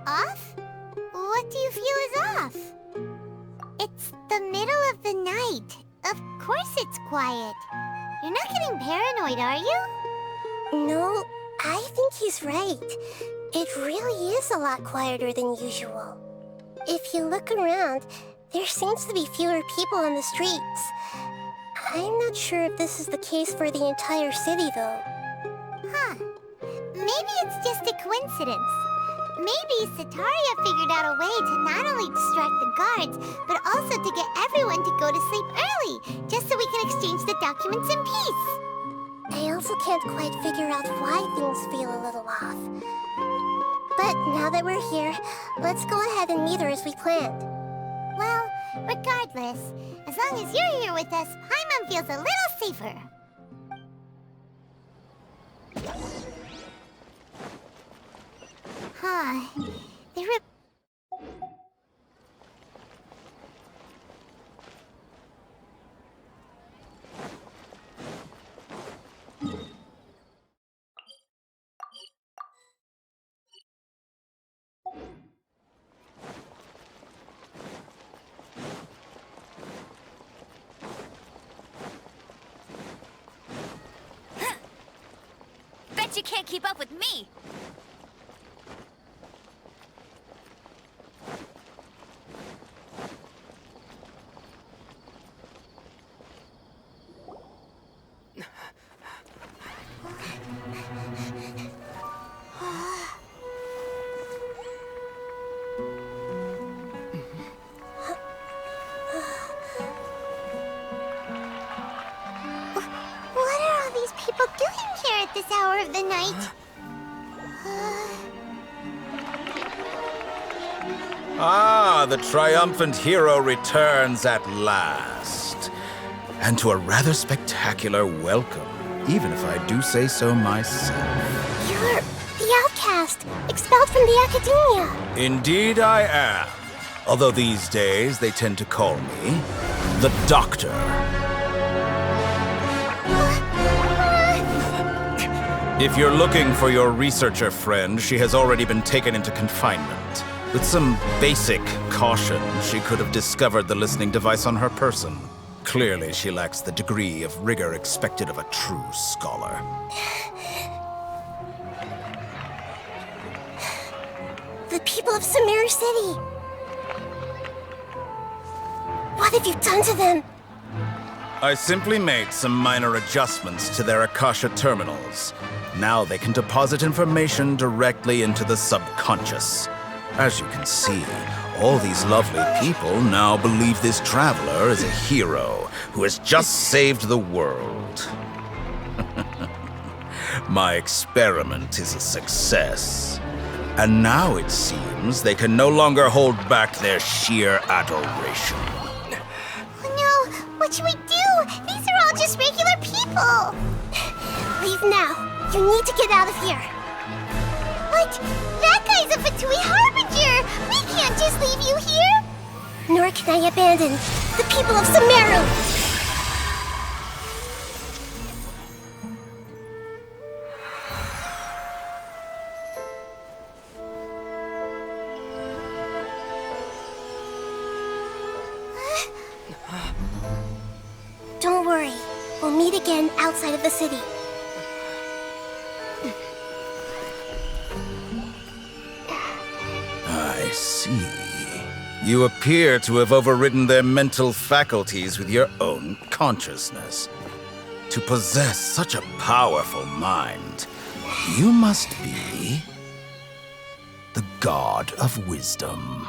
Off? What do you feel is off? It's the middle of the night. Of course it's quiet. You're not getting paranoid, are you? No, I think he's right. It really is a lot quieter than usual. If you look around, there seems to be fewer people on the streets. I'm not sure if this is the case for the entire city, though. Huh. Maybe it's just a coincidence. Maybe Sataria figured out a way to not only distract the guards, but also to get everyone to go to sleep early, just so we can exchange the documents in peace. I also can't quite figure out why things feel a little off. But now that we're here, let's go ahead and meet her as we planned. Well, regardless, as long as you're here with us, Paimon feels a little safer. Huh. Bet you can't keep up with me! What are all these people doing here at this hour of the night? Ah, the triumphant hero returns at last. And to a rather spectacular welcome, even if I do say so myself. You're the outcast, expelled from the academia. Indeed I am. Although these days they tend to call me the Doctor. If you're looking for your researcher friend, she has already been taken into confinement. With some basic caution, she could have discovered the listening device on her person. Clearly, she lacks the degree of rigor expected of a true scholar. The people of Sumeru City. What have you done to them? I simply made some minor adjustments to their Akasha terminals. Now they can deposit information directly into the subconscious. As you can see, all these lovely people now believe this traveler is a hero who has just saved the world. My experiment is a success. And now it seems they can no longer hold back their sheer adoration. Oh no! What should we do? These are all just regular people! Leave now. You need to get out of here. But that guy's a Fatui Harbinger! We can't just leave you here! Nor can I abandon the people of Sumeru! Don't worry. We'll meet again outside of the city. I see. You appear to have overridden their mental faculties with your own consciousness. To possess such a powerful mind, you must be the god of wisdom.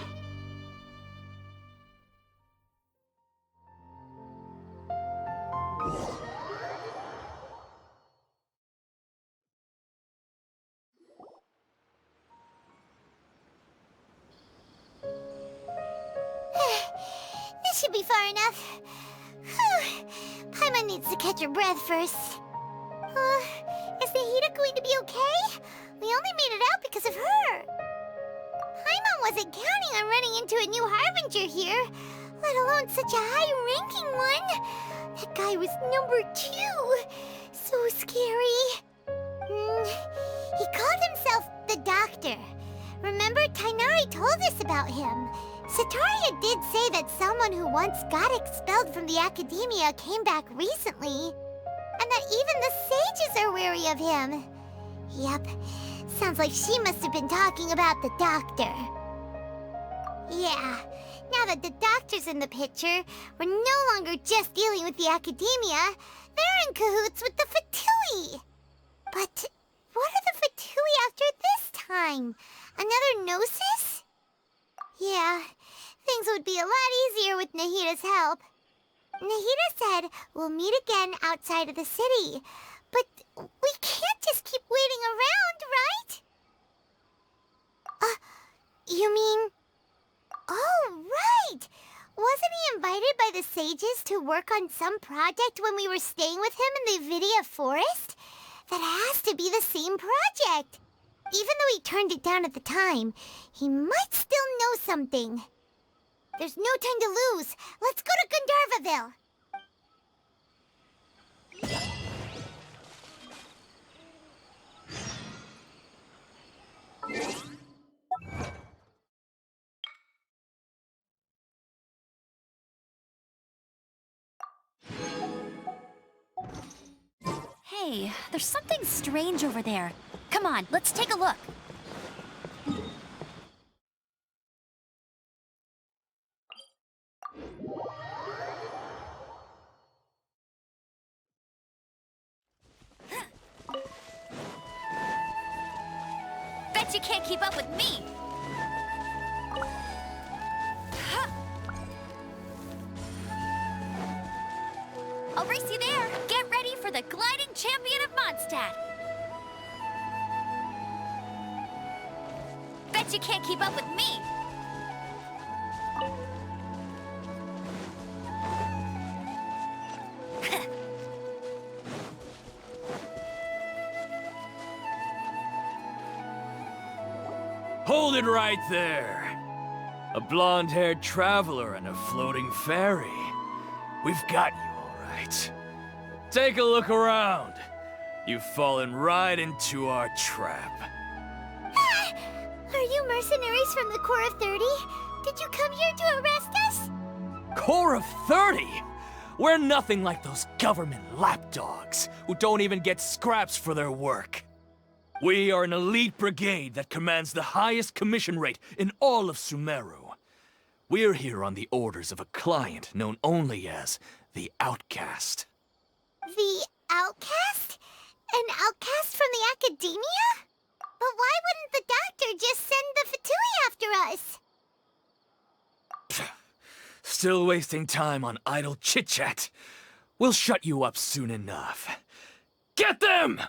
This should be far enough. Paimon needs to catch her breath first. Is Nahida going to be okay? We only made it out because of her. Paimon wasn't counting on running into a new Harbinger here, let alone such a high-ranking one. That guy was number 2. So scary. He called himself the Doctor. Remember, Tainari told us about him. Sataria did say that someone who once got expelled from the Academia came back recently. And that even the sages are wary of him. Yep, sounds like she must have been talking about the Doctor. Yeah, now that the Doctor's in the picture, we're no longer just dealing with the Academia. They're in cahoots with the Fatui. But what are the Fatui after this time? Another Gnosis? Yeah, things would be a lot easier with Nahida's help. Nahida said we'll meet again outside of the city. But we can't just keep waiting around, right? You mean... Oh, right! Wasn't he invited by the sages to work on some project when we were staying with him in the Vidia Forest? That has to be the same project. Even though he turned it down at the time, he might still know something. There's no time to lose. Let's go to Gandharvaville. Hey, there's something strange over there. Come on, let's take a look. Bet you can't keep up with me! I'll race you there! Get ready for the gliding champion of Mondstadt! Bet you can't keep up with me! Hold it right there! A blonde-haired traveler and a floating fairy. We've got you, all right. Take a look around. You've fallen right into our trap. Are you mercenaries from the Corps of 30? Did you come here to arrest us? Corps of 30? We're nothing like those government lapdogs who don't even get scraps for their work. We are an elite brigade that commands the highest commission rate in all of Sumeru. We're here on the orders of a client known only as the Outcast. The Outcast? An outcast from the Academia? But why wouldn't the Doctor just send the Fatui after us? Still wasting time on idle chit-chat. We'll shut you up soon enough. Get them!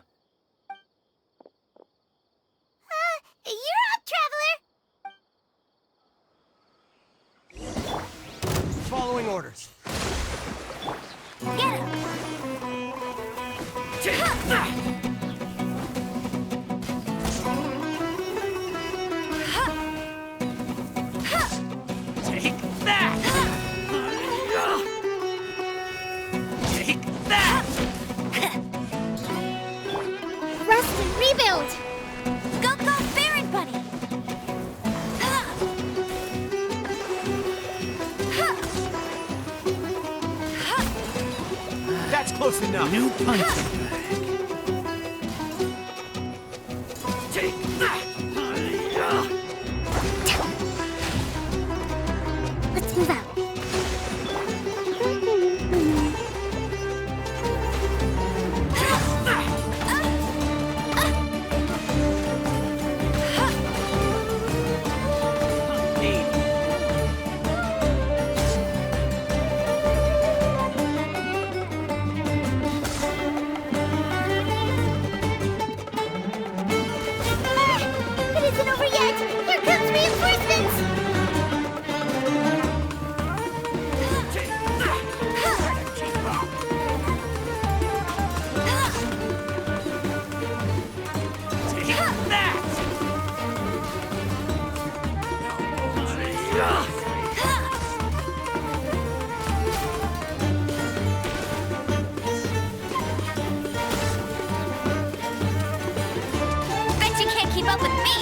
You're up, Traveler! Following orders. Get him! Take that! Take that! Rest and rebuild! Go, go, Baron Buddy! That's close enough. New punching bag. Take that! Let's move out. Bet you can't keep up with me!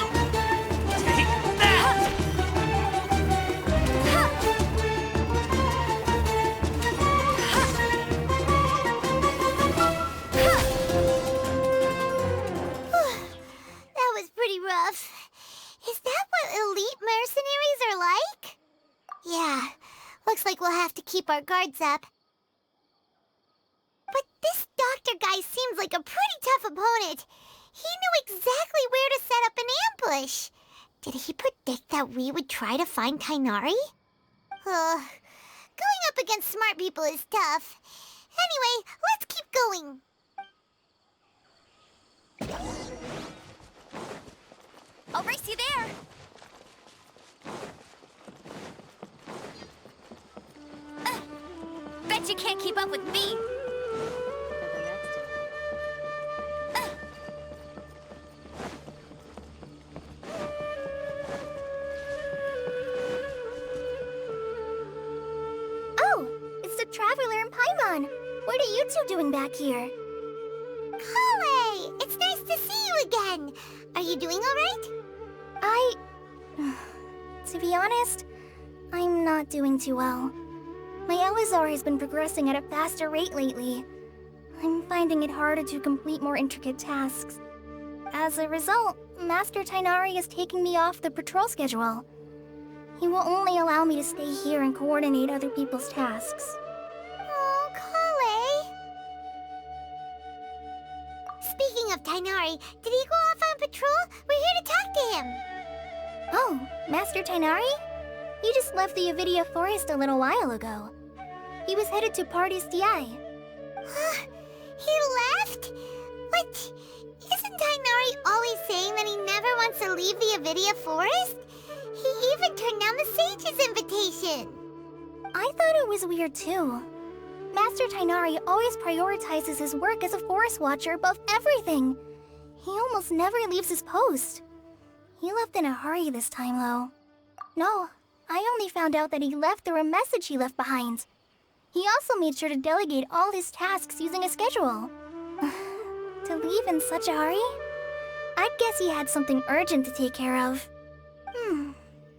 Take that! That was pretty rough. Is that what elite mercenaries are like? Yeah, looks like we'll have to keep our guards up. But this doctor guy seems like a pretty tough opponent. He knew exactly where to set up an ambush. Did he predict that we would try to find Tainari? Going up against smart people is tough. Anyway, let's keep going. I'll race you there! Bet you can't keep up with me! Oh, it's the Traveler and Paimon. What are you two doing back here? Kale, it's nice to see you again. Are you doing all right? To be honest, I'm not doing too well. My Elazar has been progressing at a faster rate lately. I'm finding it harder to complete more intricate tasks. As a result, Master Tainari is taking me off the patrol schedule. He will only allow me to stay here and coordinate other people's tasks. Oh, Kale. Speaking of Tainari, did he go off on patrol? We're here to talk to him. Oh, Master Tainari? He just left the Avidia Forest a little while ago. He was headed to Party's DI. He left? But isn't Tainari always saying that he never wants to leave the Avidia Forest? He even turned down the Sage's invitation. I thought it was weird too. Master Tainari always prioritizes his work as a forest watcher above everything. He almost never leaves his post. He left in a hurry this time, though. No, I only found out that he left through a message he left behind. He also made sure to delegate all his tasks using a schedule. To leave in such a hurry? I guess he had something urgent to take care of.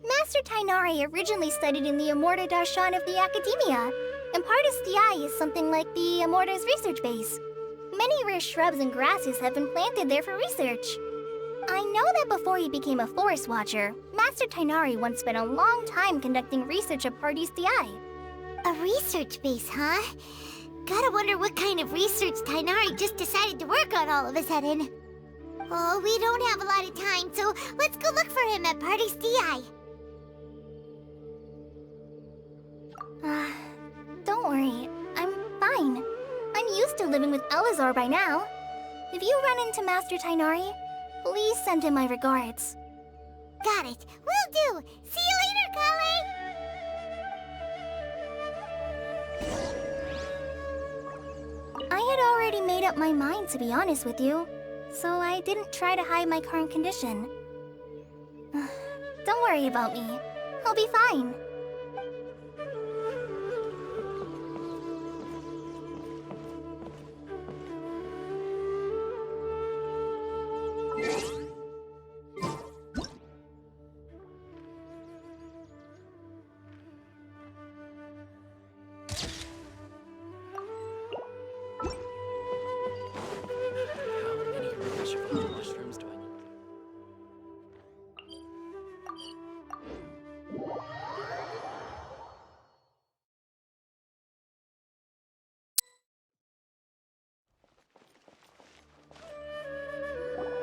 Master Tainari originally studied in the Amorta Darshan of the Academia, and Partis Di is something like the Amorta's research base. Many rare shrubs and grasses have been planted there for research. I know that before he became a forest watcher, Master Tainari once spent a long time conducting research at Partis Di. A research base, huh? Gotta wonder what kind of research Tainari just decided to work on all of a sudden. Oh, we don't have a lot of time, so let's go look for him at Party's DI. Don't worry. I'm fine. I'm used to living with Elazar by now. If you run into Master Tainari, please send him my regards. Got it. Will do. See you later, Kale! I had already made up my mind, to be honest with you, so I didn't try to hide my current condition. Don't worry about me. I'll be fine.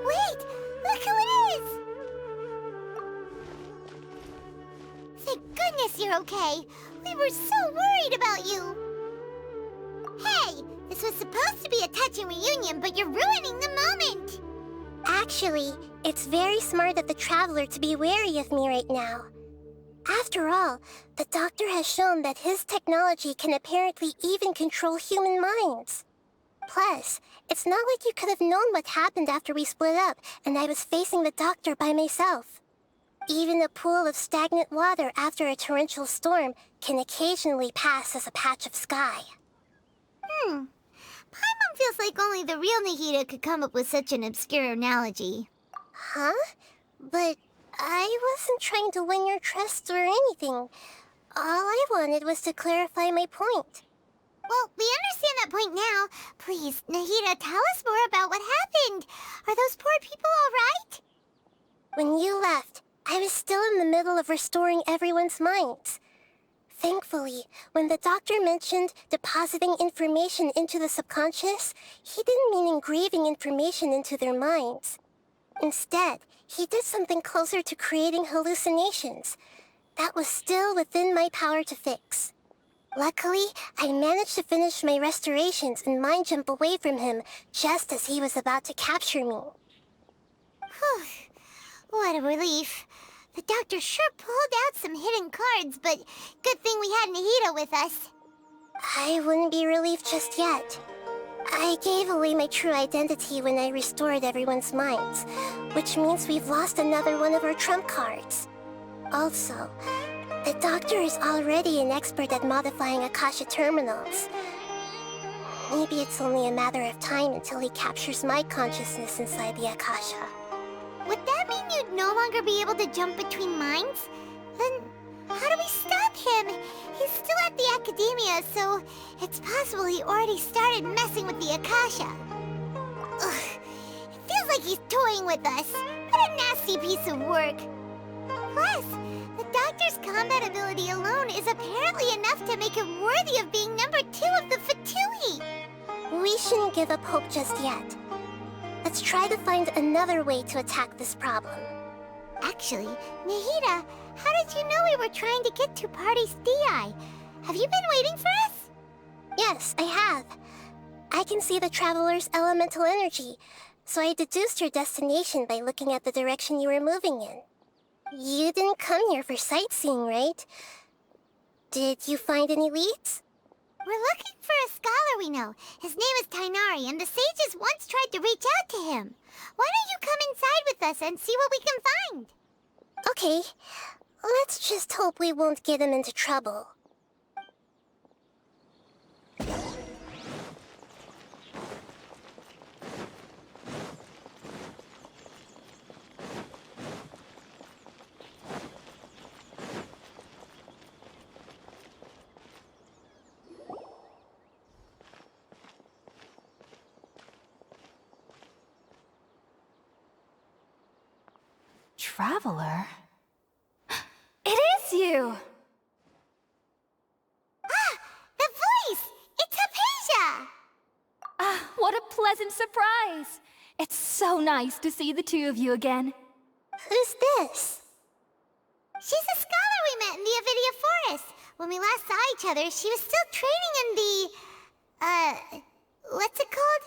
Wait! Look who it is! Thank goodness you're okay. We were so worried about you. Hey, this was supposed to be a touching reunion, but you're ruining the moment. Actually, it's very smart of the Traveler to be wary of me right now. After all, the Doctor has shown that his technology can apparently even control human minds. Plus, it's not like you could have known what happened after we split up and I was facing the Doctor by myself. Even a pool of stagnant water after a torrential storm can occasionally pass as a patch of sky. Paimon feels like only the real Nahida could come up with such an obscure analogy. Huh? But I wasn't trying to win your trust or anything. All I wanted was to clarify my point. Well, we understand that point now. Please, Nahida, tell us more about what happened. Are those poor people all right? When you left, I was still in the middle of restoring everyone's minds. Thankfully, when the doctor mentioned depositing information into the subconscious, he didn't mean engraving information into their minds. Instead, he did something closer to creating hallucinations. That was still within my power to fix. Luckily, I managed to finish my restorations and mind jump away from him just as he was about to capture me. Whew. What a relief. The doctor sure pulled out some hidden cards, but good thing we had Nahida with us. I wouldn't be relieved just yet. I gave away my true identity when I restored everyone's minds, which means we've lost another one of our trump cards. Also, the doctor is already an expert at modifying Akasha terminals. Maybe it's only a matter of time until he captures my consciousness inside the Akasha. Would that mean you'd no longer be able to jump between minds? Then how do we stop him? He's still at the academia, so it's possible he already started messing with the Akasha. Ugh, it feels like he's toying with us. What a nasty piece of work. Plus, the doctor's combat ability alone is apparently enough to make him worthy of being number 2 of the Fatui. We shouldn't give up hope just yet. Let's try to find another way to attack this problem. Actually, Nahida, how did you know we were trying to get to Party's DI? Have you been waiting for us? Yes, I have. I can see the Traveler's elemental energy, so I deduced your destination by looking at the direction you were moving in. You didn't come here for sightseeing, right? Did you find any leads? We're looking for a scholar we know. His name is Tainari, and the sages once tried to reach out to him. Why don't you come inside with us and see what we can find? Okay, let's just hope we won't get him into trouble. Traveler? It is you! Ah! The voice! It's Hypatia! Ah, what a pleasant surprise! It's so nice to see the two of you again. Who's this? She's a scholar we met in the Avidia Forest. When we last saw each other, she was still training in the... what's it called?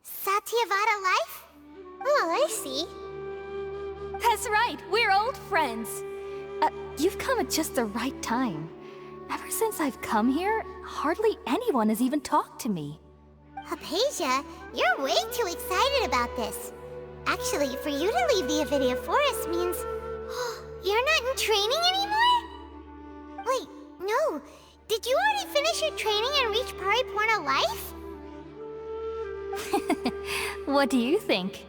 Satyavada life? Oh, I see. That's right, we're old friends. You've come at just the right time. Ever since I've come here, hardly anyone has even talked to me. Hypatia, you're way too excited about this. Actually, for you to leave the Avidia Forest means... you're not in training anymore? Wait, no. Did you already finish your training and reach Paripurna life? What do you think?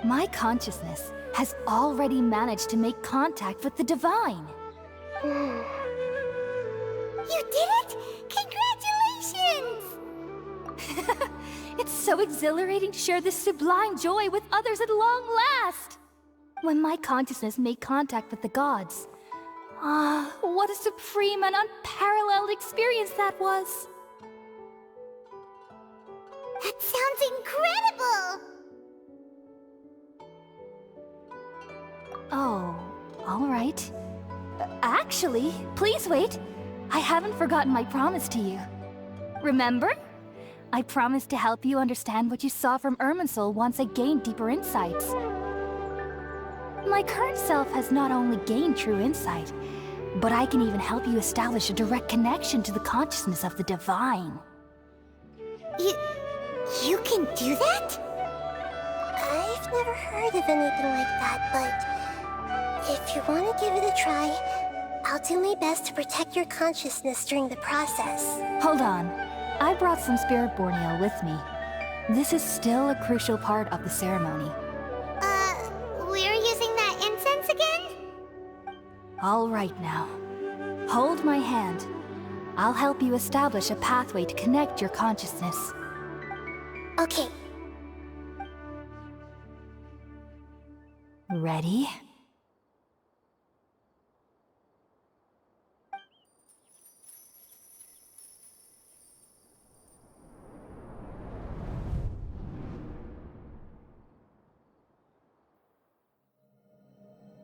My consciousness has already managed to make contact with the divine. You did it! Congratulations! It's so exhilarating to share this sublime joy with others at long last! When my consciousness made contact with the gods, what a supreme and unparalleled experience that was! That sounds incredible! Oh, all right. Actually, please wait. I haven't forgotten my promise to you. Remember? I promised to help you understand what you saw from Irminsul once I gained deeper insights. My current self has not only gained true insight, but I can even help you establish a direct connection to the consciousness of the divine. You can do that? I've never heard of anything like that, but If you want to give it a try, I'll do my best to protect your consciousness during the process. Hold on. I brought some spirit borneo with me. This is still a crucial part of the ceremony. We're using that incense again? All right now. Hold my hand. I'll help you establish a pathway to connect your consciousness. Okay. Ready?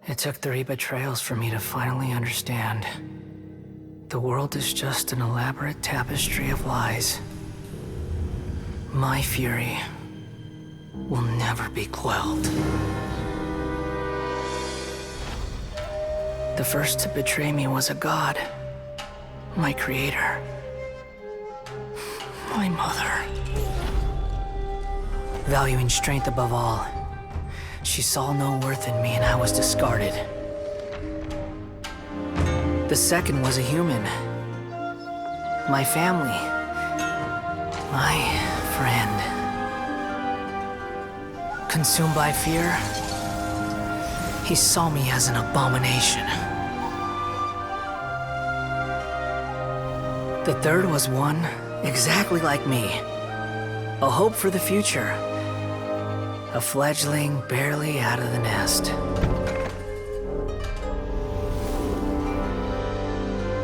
It took 3 betrayals for me to finally understand. The world is just an elaborate tapestry of lies. My fury will never be quelled. The first to betray me was a god. My creator. My mother. Valuing strength above all, she saw no worth in me and I was discarded. The second was a human. My family. My friend. Consumed by fear, he saw me as an abomination. The third was one exactly like me. A hope for the future. A fledgling barely out of the nest.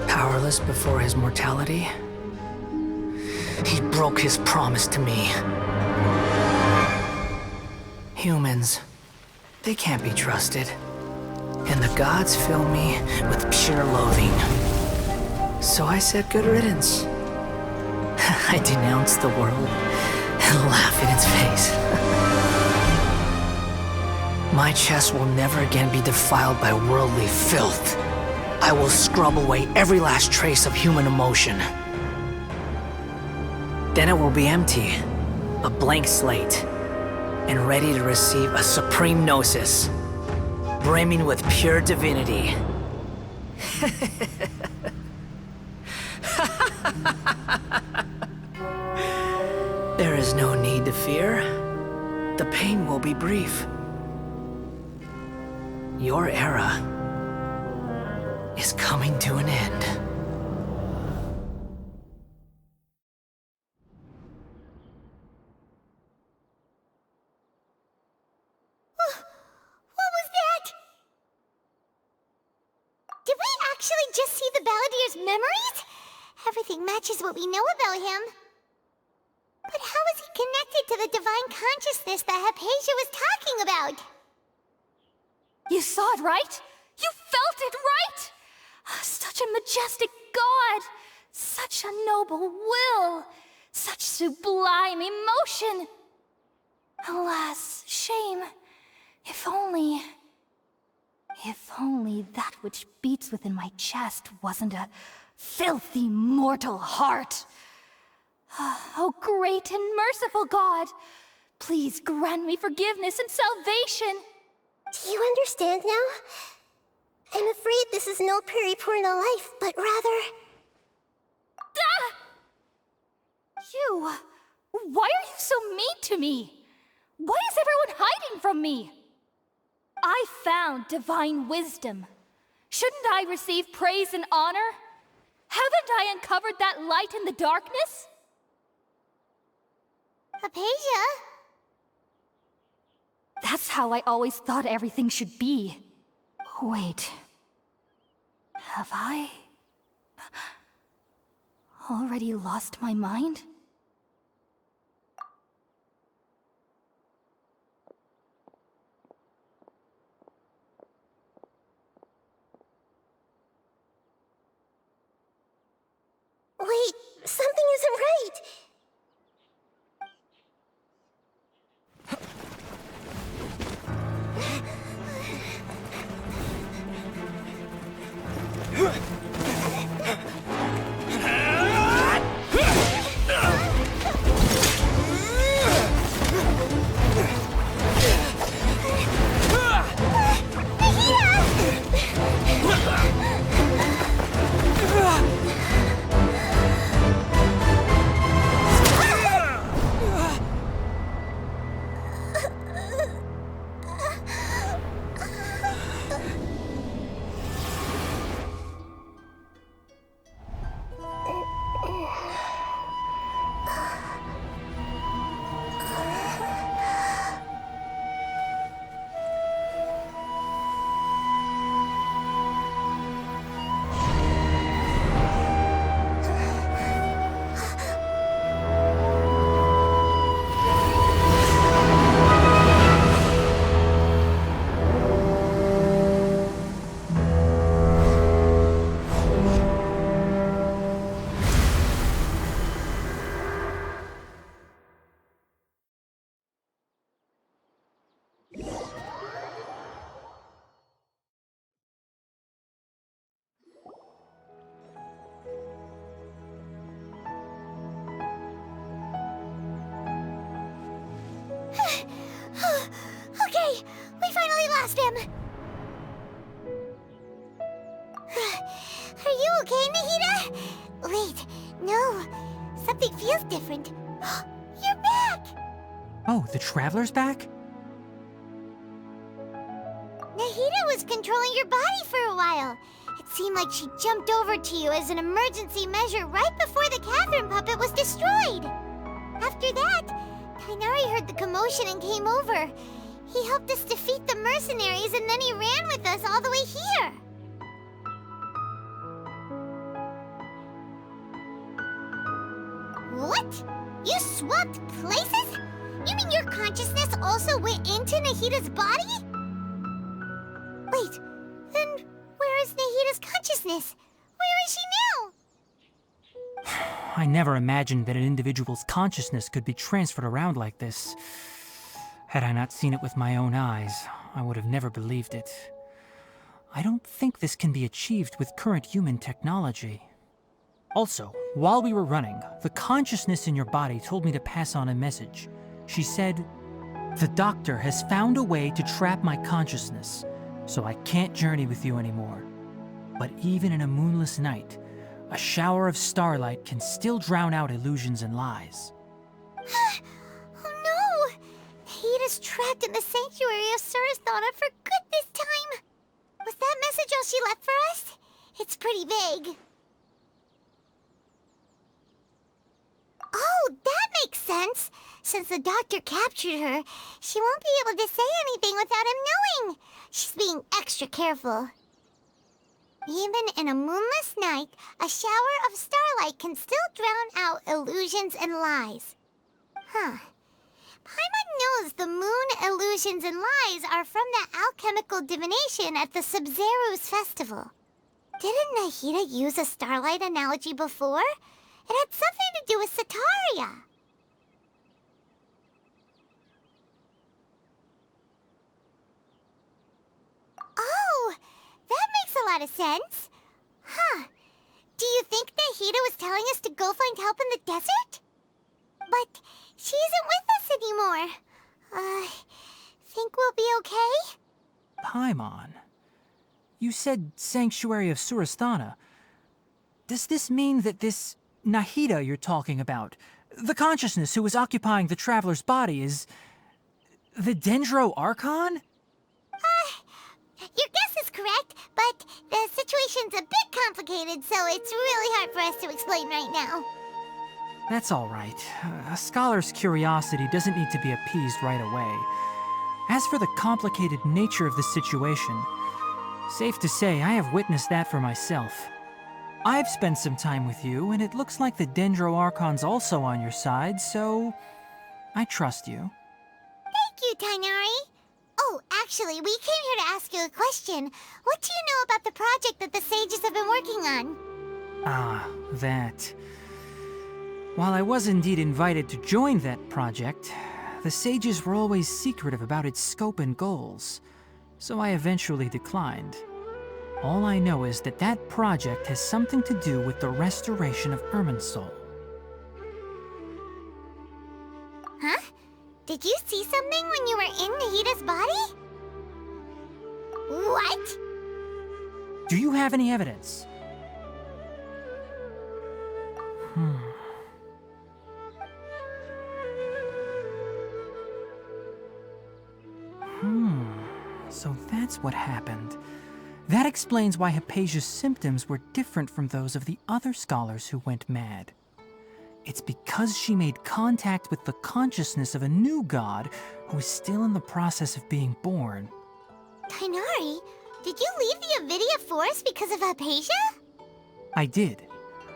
Powerless before his mortality, he broke his promise to me. Humans, they can't be trusted. And the gods fill me with pure loathing. So I said good riddance. I denounce the world and laugh in its face. My chest will never again be defiled by worldly filth. I will scrub away every last trace of human emotion. Then it will be empty, a blank slate, and ready to receive a supreme gnosis, brimming with pure divinity. There is no need to fear. The pain will be brief. Your era is coming to an end. What was that? Did we actually just see the Baladier's memories? Everything matches what we know about him. But how is he connected to the divine consciousness that Hypatia was talking about? You saw it, right? You felt it, right? Such a majestic god! Such a noble will! Such sublime emotion! Alas, shame. If only that which beats within my chest wasn't a filthy mortal heart. Oh, great and merciful God! Please grant me forgiveness and salvation! Do you understand now? I'm afraid this is no Puripurna life, but rather... Ah! You... Why are you so mean to me? Why is everyone hiding from me? I found divine wisdom. Shouldn't I receive praise and honor? Haven't I uncovered that light in the darkness? Hypatia? That's how I always thought everything should be. Wait. Have I... already lost my mind? Wait, something isn't right! Wait, no. Something feels different. You're back! Oh, the Traveler's back? Nahida was controlling your body for a while. It seemed like she jumped over to you as an emergency measure right before the Catherine puppet was destroyed. After that, Tainari heard the commotion and came over. He helped us defeat the mercenaries and then he ran with us all the way here. What? You swapped places? You mean your consciousness also went into Nahida's body? Wait, then where is Nahida's consciousness? Where is she now? I never imagined that an individual's consciousness could be transferred around like this. Had I not seen it with my own eyes, I would have never believed it. I don't think this can be achieved with current human technology. Also, while we were running, the consciousness in your body told me to pass on a message. She said, "The doctor has found a way to trap my consciousness, so I can't journey with you anymore. But even in a moonless night, a shower of starlight can still drown out illusions and lies." Oh no! Nahida's trapped in the sanctuary of Surasthana for good this time. Was that message all she left for us? It's pretty vague. Oh, that makes sense. Since the doctor captured her, she won't be able to say anything without him knowing. She's being extra careful. Even in a moonless night, a shower of starlight can still drown out illusions and lies. Huh. Paimon knows the moon illusions and lies are from the alchemical divination at the Sub-Zeru's festival. Didn't Nahida use a starlight analogy before? It had something to do with Sataria. Oh, that makes a lot of sense. Huh. Do you think Nahida was telling us to go find help in the desert? But she isn't with us anymore. Think we'll be okay? Paimon, you said Sanctuary of Surasthana. Does this mean that this Nahida you're talking about, the consciousness who was occupying the Traveler's body, is the Dendro Archon? Your guess is correct, but the situation's a bit complicated, so it's really hard for us to explain right now. That's all right. A scholar's curiosity doesn't need to be appeased right away. As for the complicated nature of the situation, safe to say I have witnessed that for myself. I've spent some time with you, and it looks like the Dendro Archon's also on your side, so I trust you. Thank you, Tainari. Oh, actually, we came here to ask you a question. What do you know about the project that the sages have been working on? Ah, that. While I was indeed invited to join that project, the sages were always secretive about its scope and goals, so I eventually declined. All I know is that that project has something to do with the restoration of Irminsul. Huh? Did you see something when you were in Nahida's body? What? Do you have any evidence? So that's what happened. That explains why Hypatia's symptoms were different from those of the other scholars who went mad. It's because she made contact with the consciousness of a new god who is still in the process of being born. Tainari, did you leave the Avidia Forest because of Hypatia? I did.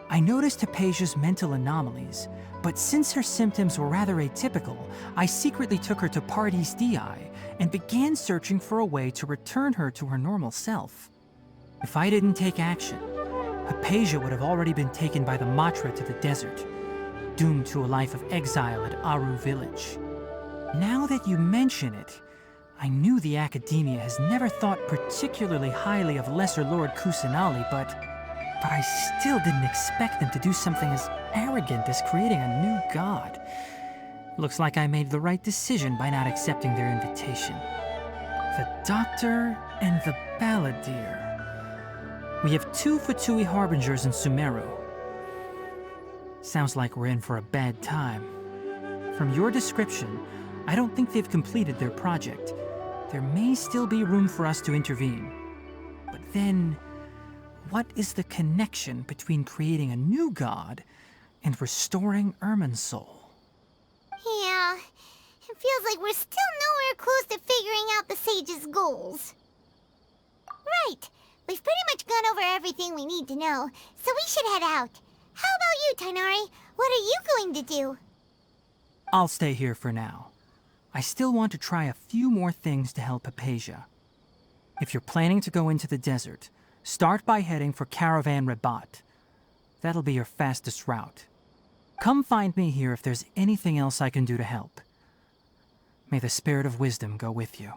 I noticed Hypatia's mental anomalies, but since her symptoms were rather atypical, I secretly took her to Pardes Dii and began searching for a way to return her to her normal self. If I didn't take action, Hypatia would have already been taken by the Matra to the desert, doomed to a life of exile at Aru village. Now that you mention it, I knew the Academia has never thought particularly highly of Lesser Lord Kusanali, but I still didn't expect them to do something as arrogant as creating a new god. Looks like I made the right decision by not accepting their invitation. The Doctor and the Balladeer. We have 2 Fatui Harbingers in Sumeru. Sounds like we're in for a bad time. From your description, I don't think they've completed their project. There may still be room for us to intervene. But then, what is the connection between creating a new god and restoring Irminsul? Yeah, it feels like we're still nowhere close to figuring out the sage's goals. Right, we've pretty much gone over everything we need to know, so we should head out. How about you, Tainari? What are you going to do? I'll stay here for now. I still want to try a few more things to help Hypatia. If you're planning to go into the desert, start by heading for Caravan Rabat. That'll be your fastest route. Come find me here if there's anything else I can do to help. May the spirit of wisdom go with you.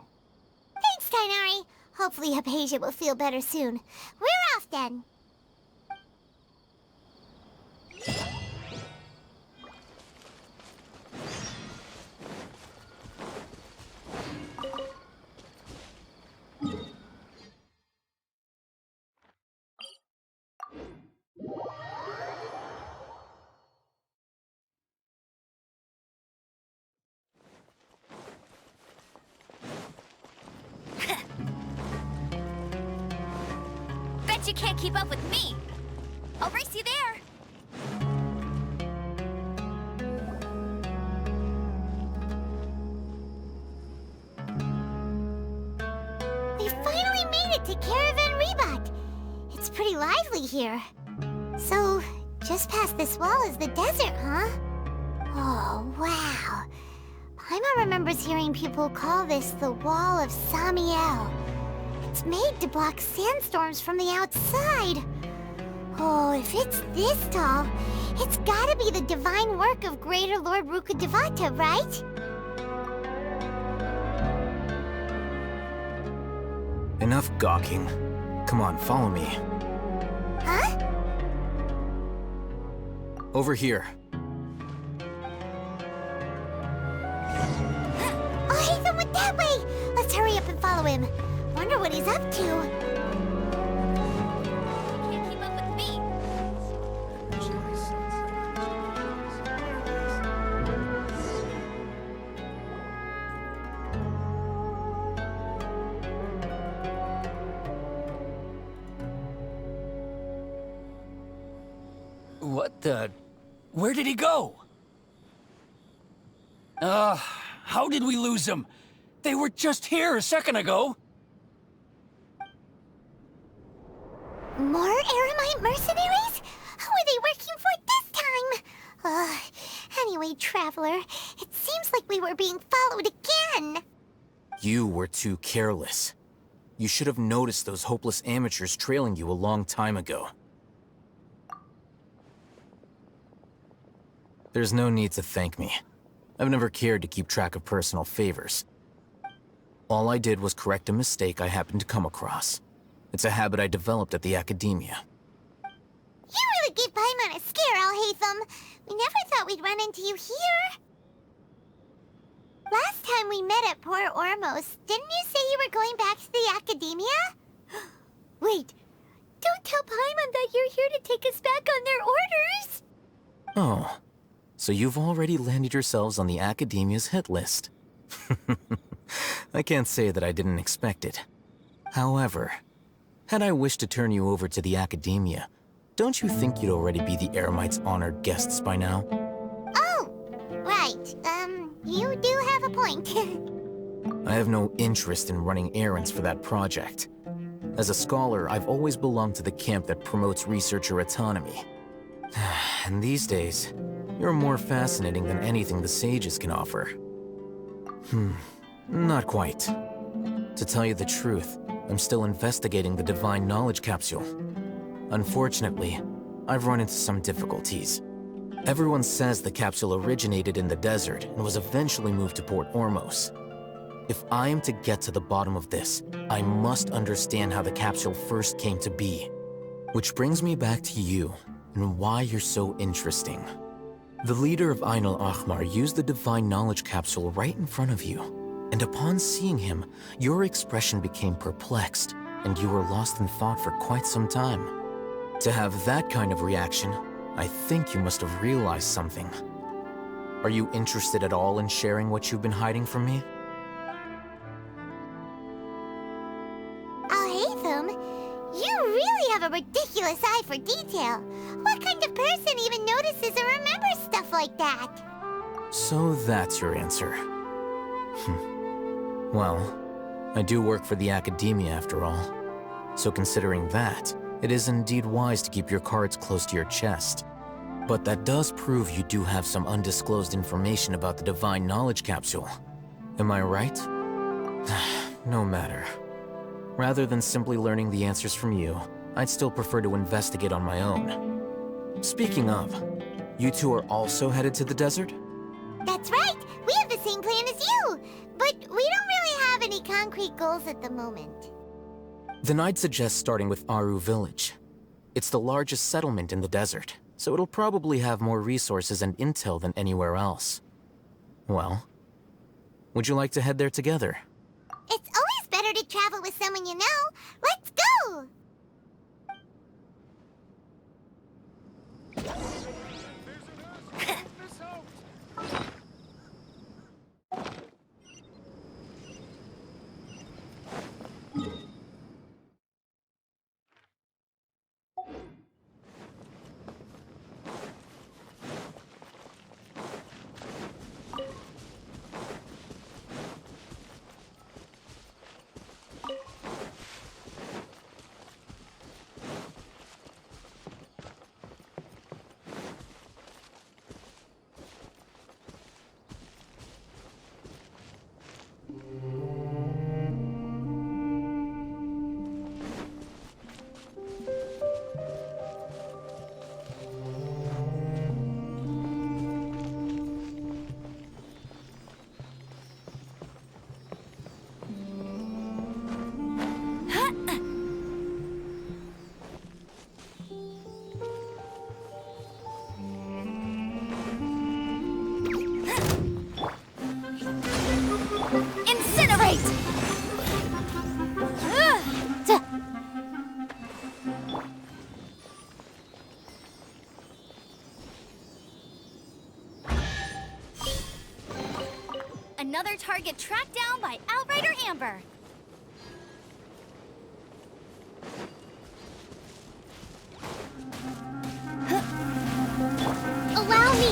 Thanks, Tainari. Hopefully Hypatia will feel better soon. We're off then. Bet you can't keep up with me. I'll race you there. We finally made it to Caravan Rabat. It's pretty lively here. So, just past this wall is the desert, huh? Oh, wow. Paimon remembers hearing people call this the Wall of Samiel. It's made to block sandstorms from the outside. Oh, if it's this tall, it's gotta be the divine work of Greater Lord Rukkhadevata, right? Enough gawking. Come on, follow me. Huh? Over here. Oh, Hatham went that way! Let's hurry up and follow him. Wonder what he's up to. Can't keep up with me. What the... Where did he go? How did we lose them? They were just here a second ago. More Eremite mercenaries? Who are they working for this time? Anyway, Traveler, it seems like we were being followed again. You were too careless. You should have noticed those hopeless amateurs trailing you a long time ago. There's no need to thank me. I've never cared to keep track of personal favors. All I did was correct a mistake I happened to come across. It's a habit I developed at the Academia. You really gave Paimon a scare, Al-Hatham. We never thought we'd run into you here. Last time we met at Port Ormos, didn't you say you were going back to the Academia? Wait, don't tell Paimon that you're here to take us back on their orders. Oh, so you've already landed yourselves on the Academia's hit list. I can't say that I didn't expect it. However, had I wished to turn you over to the Academia, don't you think you'd already be the Eremites' honored guests by now? Oh, right. You do have a point. I have no interest in running errands for that project. As a scholar, I've always belonged to the camp that promotes researcher autonomy. And these days, you're more fascinating than anything the sages can offer. Not quite. To tell you the truth, I'm still investigating the Divine Knowledge Capsule. Unfortunately, I've run into some difficulties. Everyone says the capsule originated in the desert and was eventually moved to Port Ormos. If I am to get to the bottom of this, I must understand how the capsule first came to be. Which brings me back to you, and why you're so interesting. The leader of Ain al-Ahmar used the Divine Knowledge Capsule right in front of you, and upon seeing him, your expression became perplexed, and you were lost in thought for quite some time. To have that kind of reaction, I think you must have realized something. Are you interested at all in sharing what you've been hiding from me? Oh, Hatham, you really have a ridiculous eye for detail. What kind of person even notices or remembers stuff like that? So that's your answer. Well, I do work for the academia after all. So considering that, it is indeed wise to keep your cards close to your chest. But that does prove you do have some undisclosed information about the Divine Knowledge Capsule. Am I right? No matter. Rather than simply learning the answers from you, I'd still prefer to investigate on my own. Speaking of, you two are also headed to the desert? That's right! We have the same plan as you! But we don't really have any concrete goals at the moment. Then I'd suggest starting with Aru Village. It's the largest settlement in the desert, so it'll probably have more resources and intel than anywhere else. Well, would you like to head there together? It's always better to travel with someone you know. Let's go! Another target tracked down by Outrider Amber. Allow me!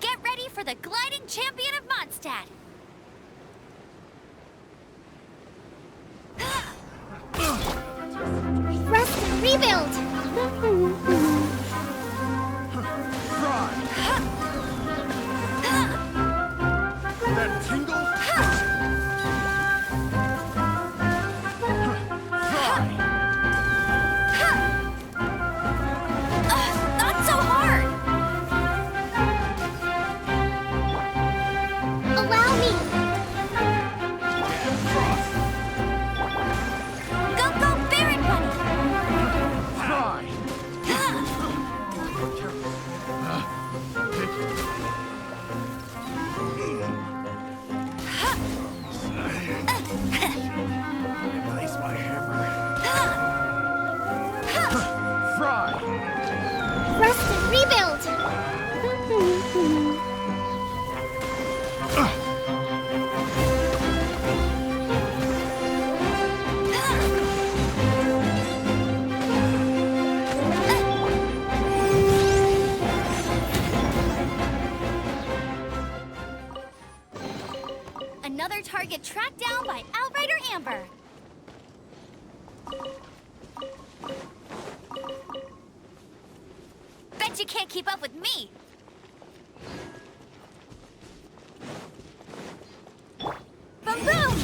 Get ready for the gliding champion of Mondstadt. Rest and rebuild! That tingle? Not so hard. Allow me! Go, go, Baron Bunny. Place my hammer. Fry! Rest and rebuild! Another target tracked down by Outrider Amber. Bet you can't keep up with me. Boom, boom!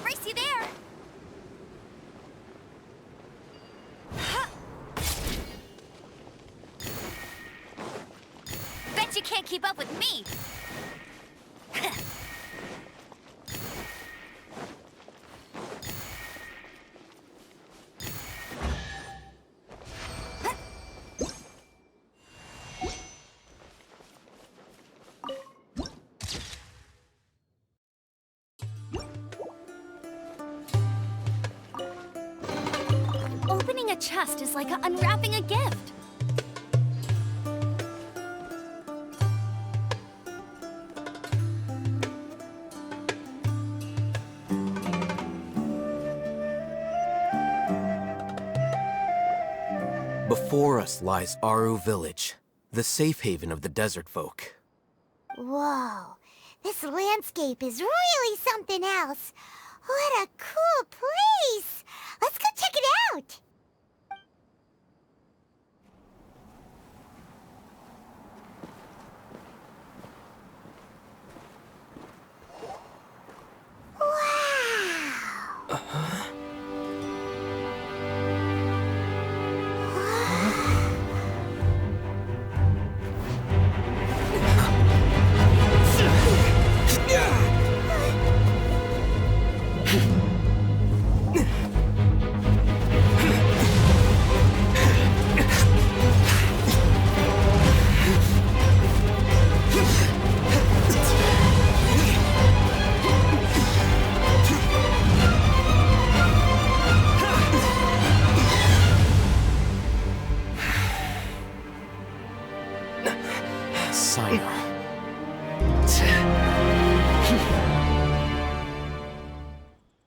I'll race you there! Bet you can't keep up with me! Opening a chest is like unwrapping a gift. Before us lies Aru Village, the safe haven of the desert folk. Whoa, this landscape is really something else. What a cool place! Let's go check it out!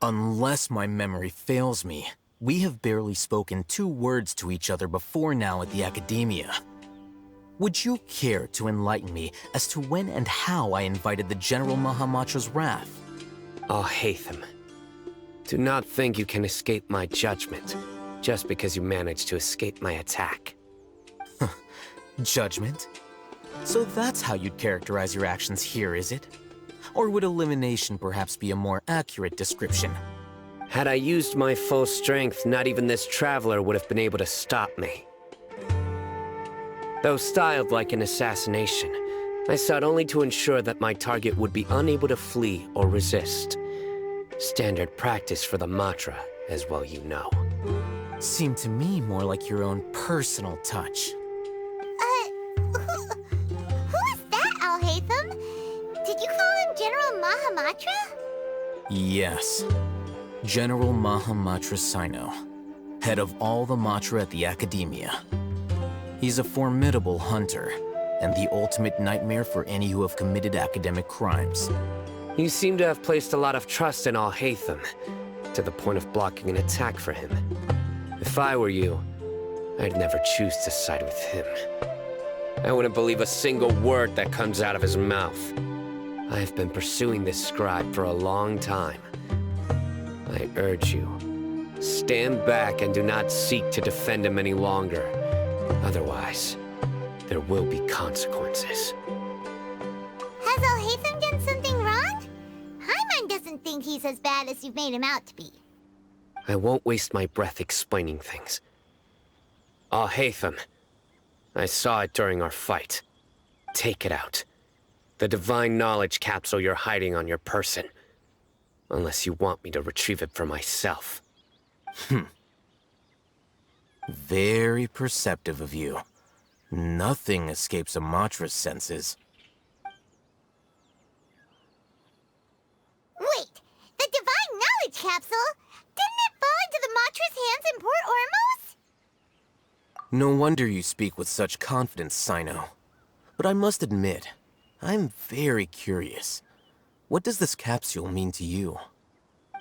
Unless my memory fails me, we have barely spoken 2 words to each other before now at the Academia. Would you care to enlighten me as to when and how I invited the General Mahamatra's wrath? Alhaitham, do not think you can escape my judgment just because you managed to escape my attack. Judgment? So that's how you'd characterize your actions here, is it? Or would elimination perhaps be a more accurate description? Had I used my full strength, not even this traveler would have been able to stop me. Though styled like an assassination, I sought only to ensure that my target would be unable to flee or resist. Standard practice for the Matra, as well you know. Seemed to me more like your own personal touch. Who is that, Alhaitham? Did you call him General Mahamatra? Yes. General Mahamatra Sino, head of all the Matra at the Academia. He's a formidable hunter, and the ultimate nightmare for any who have committed academic crimes. You seem to have placed a lot of trust in Alhaitham, to the point of blocking an attack for him. If I were you, I'd never choose to side with him. I wouldn't believe a single word that comes out of his mouth. I have been pursuing this scribe for a long time. I urge you, stand back and do not seek to defend him any longer. Otherwise, there will be consequences. Has Alhaitham done something wrong? Paimon doesn't think he's as bad as you've made him out to be. I won't waste my breath explaining things. Alhaitham, I saw it during our fight. Take it out. The divine knowledge capsule you're hiding on your person. Unless you want me to retrieve it for myself. Very perceptive of you. Nothing escapes a Matra's senses. Wait, the divine knowledge capsule? Didn't it fall into the Matra's hands in Port Ormos? No wonder you speak with such confidence, Sino. But I must admit, I'm very curious. What does this capsule mean to you?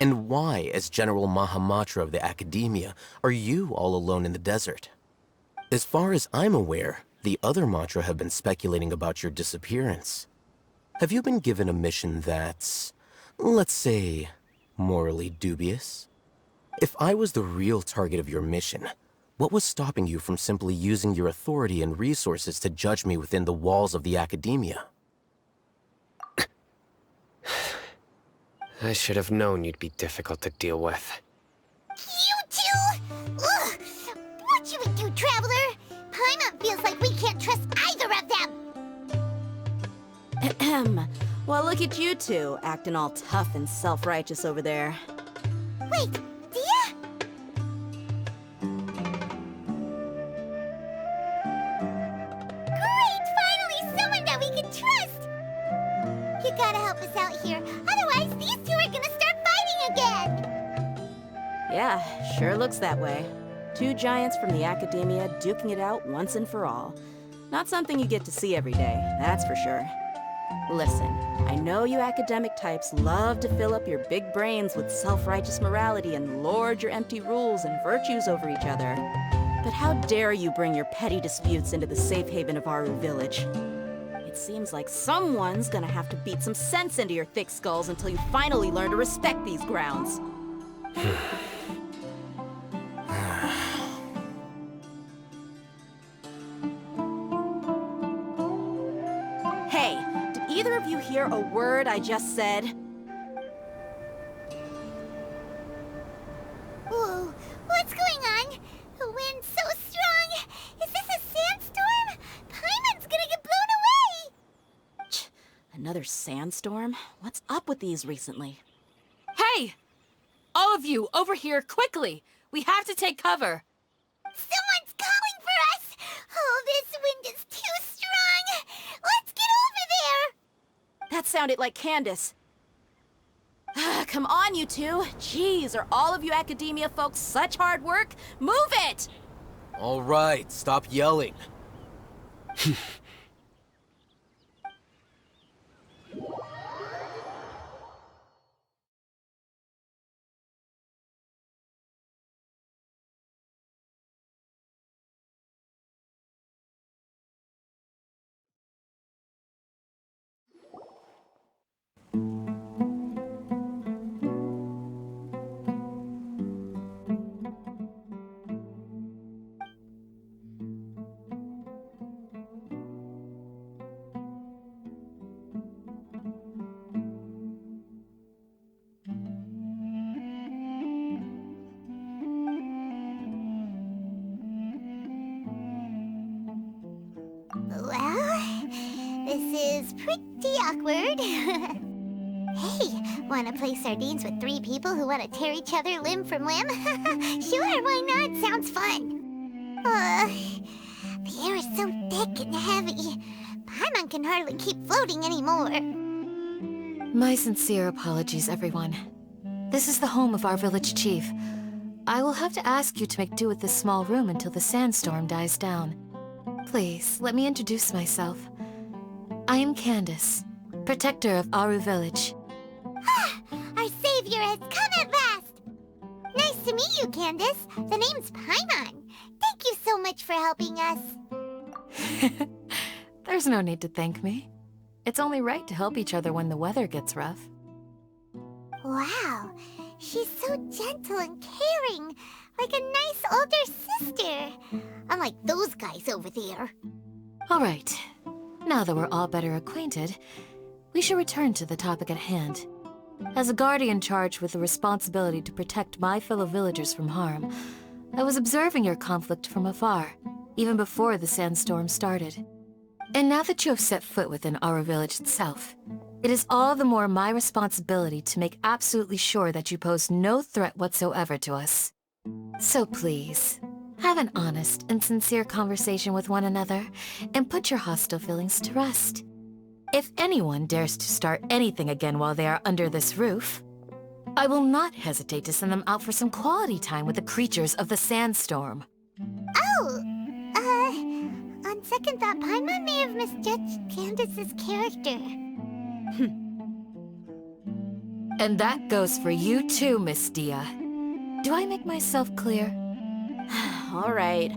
And why, as General Mahamatra of the Academia, are you all alone in the desert? As far as I'm aware, the other Matra have been speculating about your disappearance. Have you been given a mission that's, let's say, morally dubious? If I was the real target of your mission, what was stopping you from simply using your authority and resources to judge me within the walls of the Academia? I should have known you'd be difficult to deal with. You two! Ugh! What you would do, Traveler? Paimon feels like we can't trust either of them! Ahem. Well, look at you two, acting all tough and self-righteous over there. Wait, Dia? Great! Finally, someone that we can trust! You gotta help us out here, otherwise these two are gonna start fighting again! Yeah, sure looks that way. Two giants from the academia duking it out once and for all. Not something you get to see every day, that's for sure. Listen, I know you academic types love to fill up your big brains with self-righteous morality and lord your empty rules and virtues over each other. But how dare you bring your petty disputes into the safe haven of Aru Village? It seems like someone's gonna have to beat some sense into your thick skulls until you finally learn to respect these grounds. Hey, did either of you hear a word I just said? Whoa, what's going on? The wind's so strong! Is this a sandstorm? Paimon's gonna get blown away! Another sandstorm? What's up with these recently? Hey! All of you, over here, quickly! We have to take cover! Someone's calling for us! Oh, this wind is too strong! Let's get over there! That sounded like Candace. Come on, you two. Jeez, are all of you academia folks such hard work? Move it! All right, stop yelling. Well, this is pretty awkward. Hey, wanna play sardines with three people who wanna tear each other limb from limb? Sure, why not? Sounds fun. The air is so thick and heavy. Paimon can hardly keep floating anymore. My sincere apologies, everyone. This is the home of our village chief. I will have to ask you to make do with this small room until the sandstorm dies down. Please, let me introduce myself. I am Candace, protector of Aru Village. Our savior has come at last! Nice to meet you, Candace. The name's Paimon. Thank you so much for helping us. There's no need to thank me. It's only right to help each other when the weather gets rough. Wow, she's so gentle and caring, like a nice older sister. Unlike those guys over there. All right. Now that we're all better acquainted, we should return to the topic at hand. As a guardian charged with the responsibility to protect my fellow villagers from harm, I was observing your conflict from afar, even before the sandstorm started. And now that you have set foot within our village itself, it is all the more my responsibility to make absolutely sure that you pose no threat whatsoever to us. So please, have an honest and sincere conversation with one another, and put your hostile feelings to rest. If anyone dares to start anything again while they are under this roof, I will not hesitate to send them out for some quality time with the creatures of the sandstorm. Oh, on second thought, Paimon may have misjudged Candace's character. And that goes for you too, Miss Dia. Do I make myself clear? All right.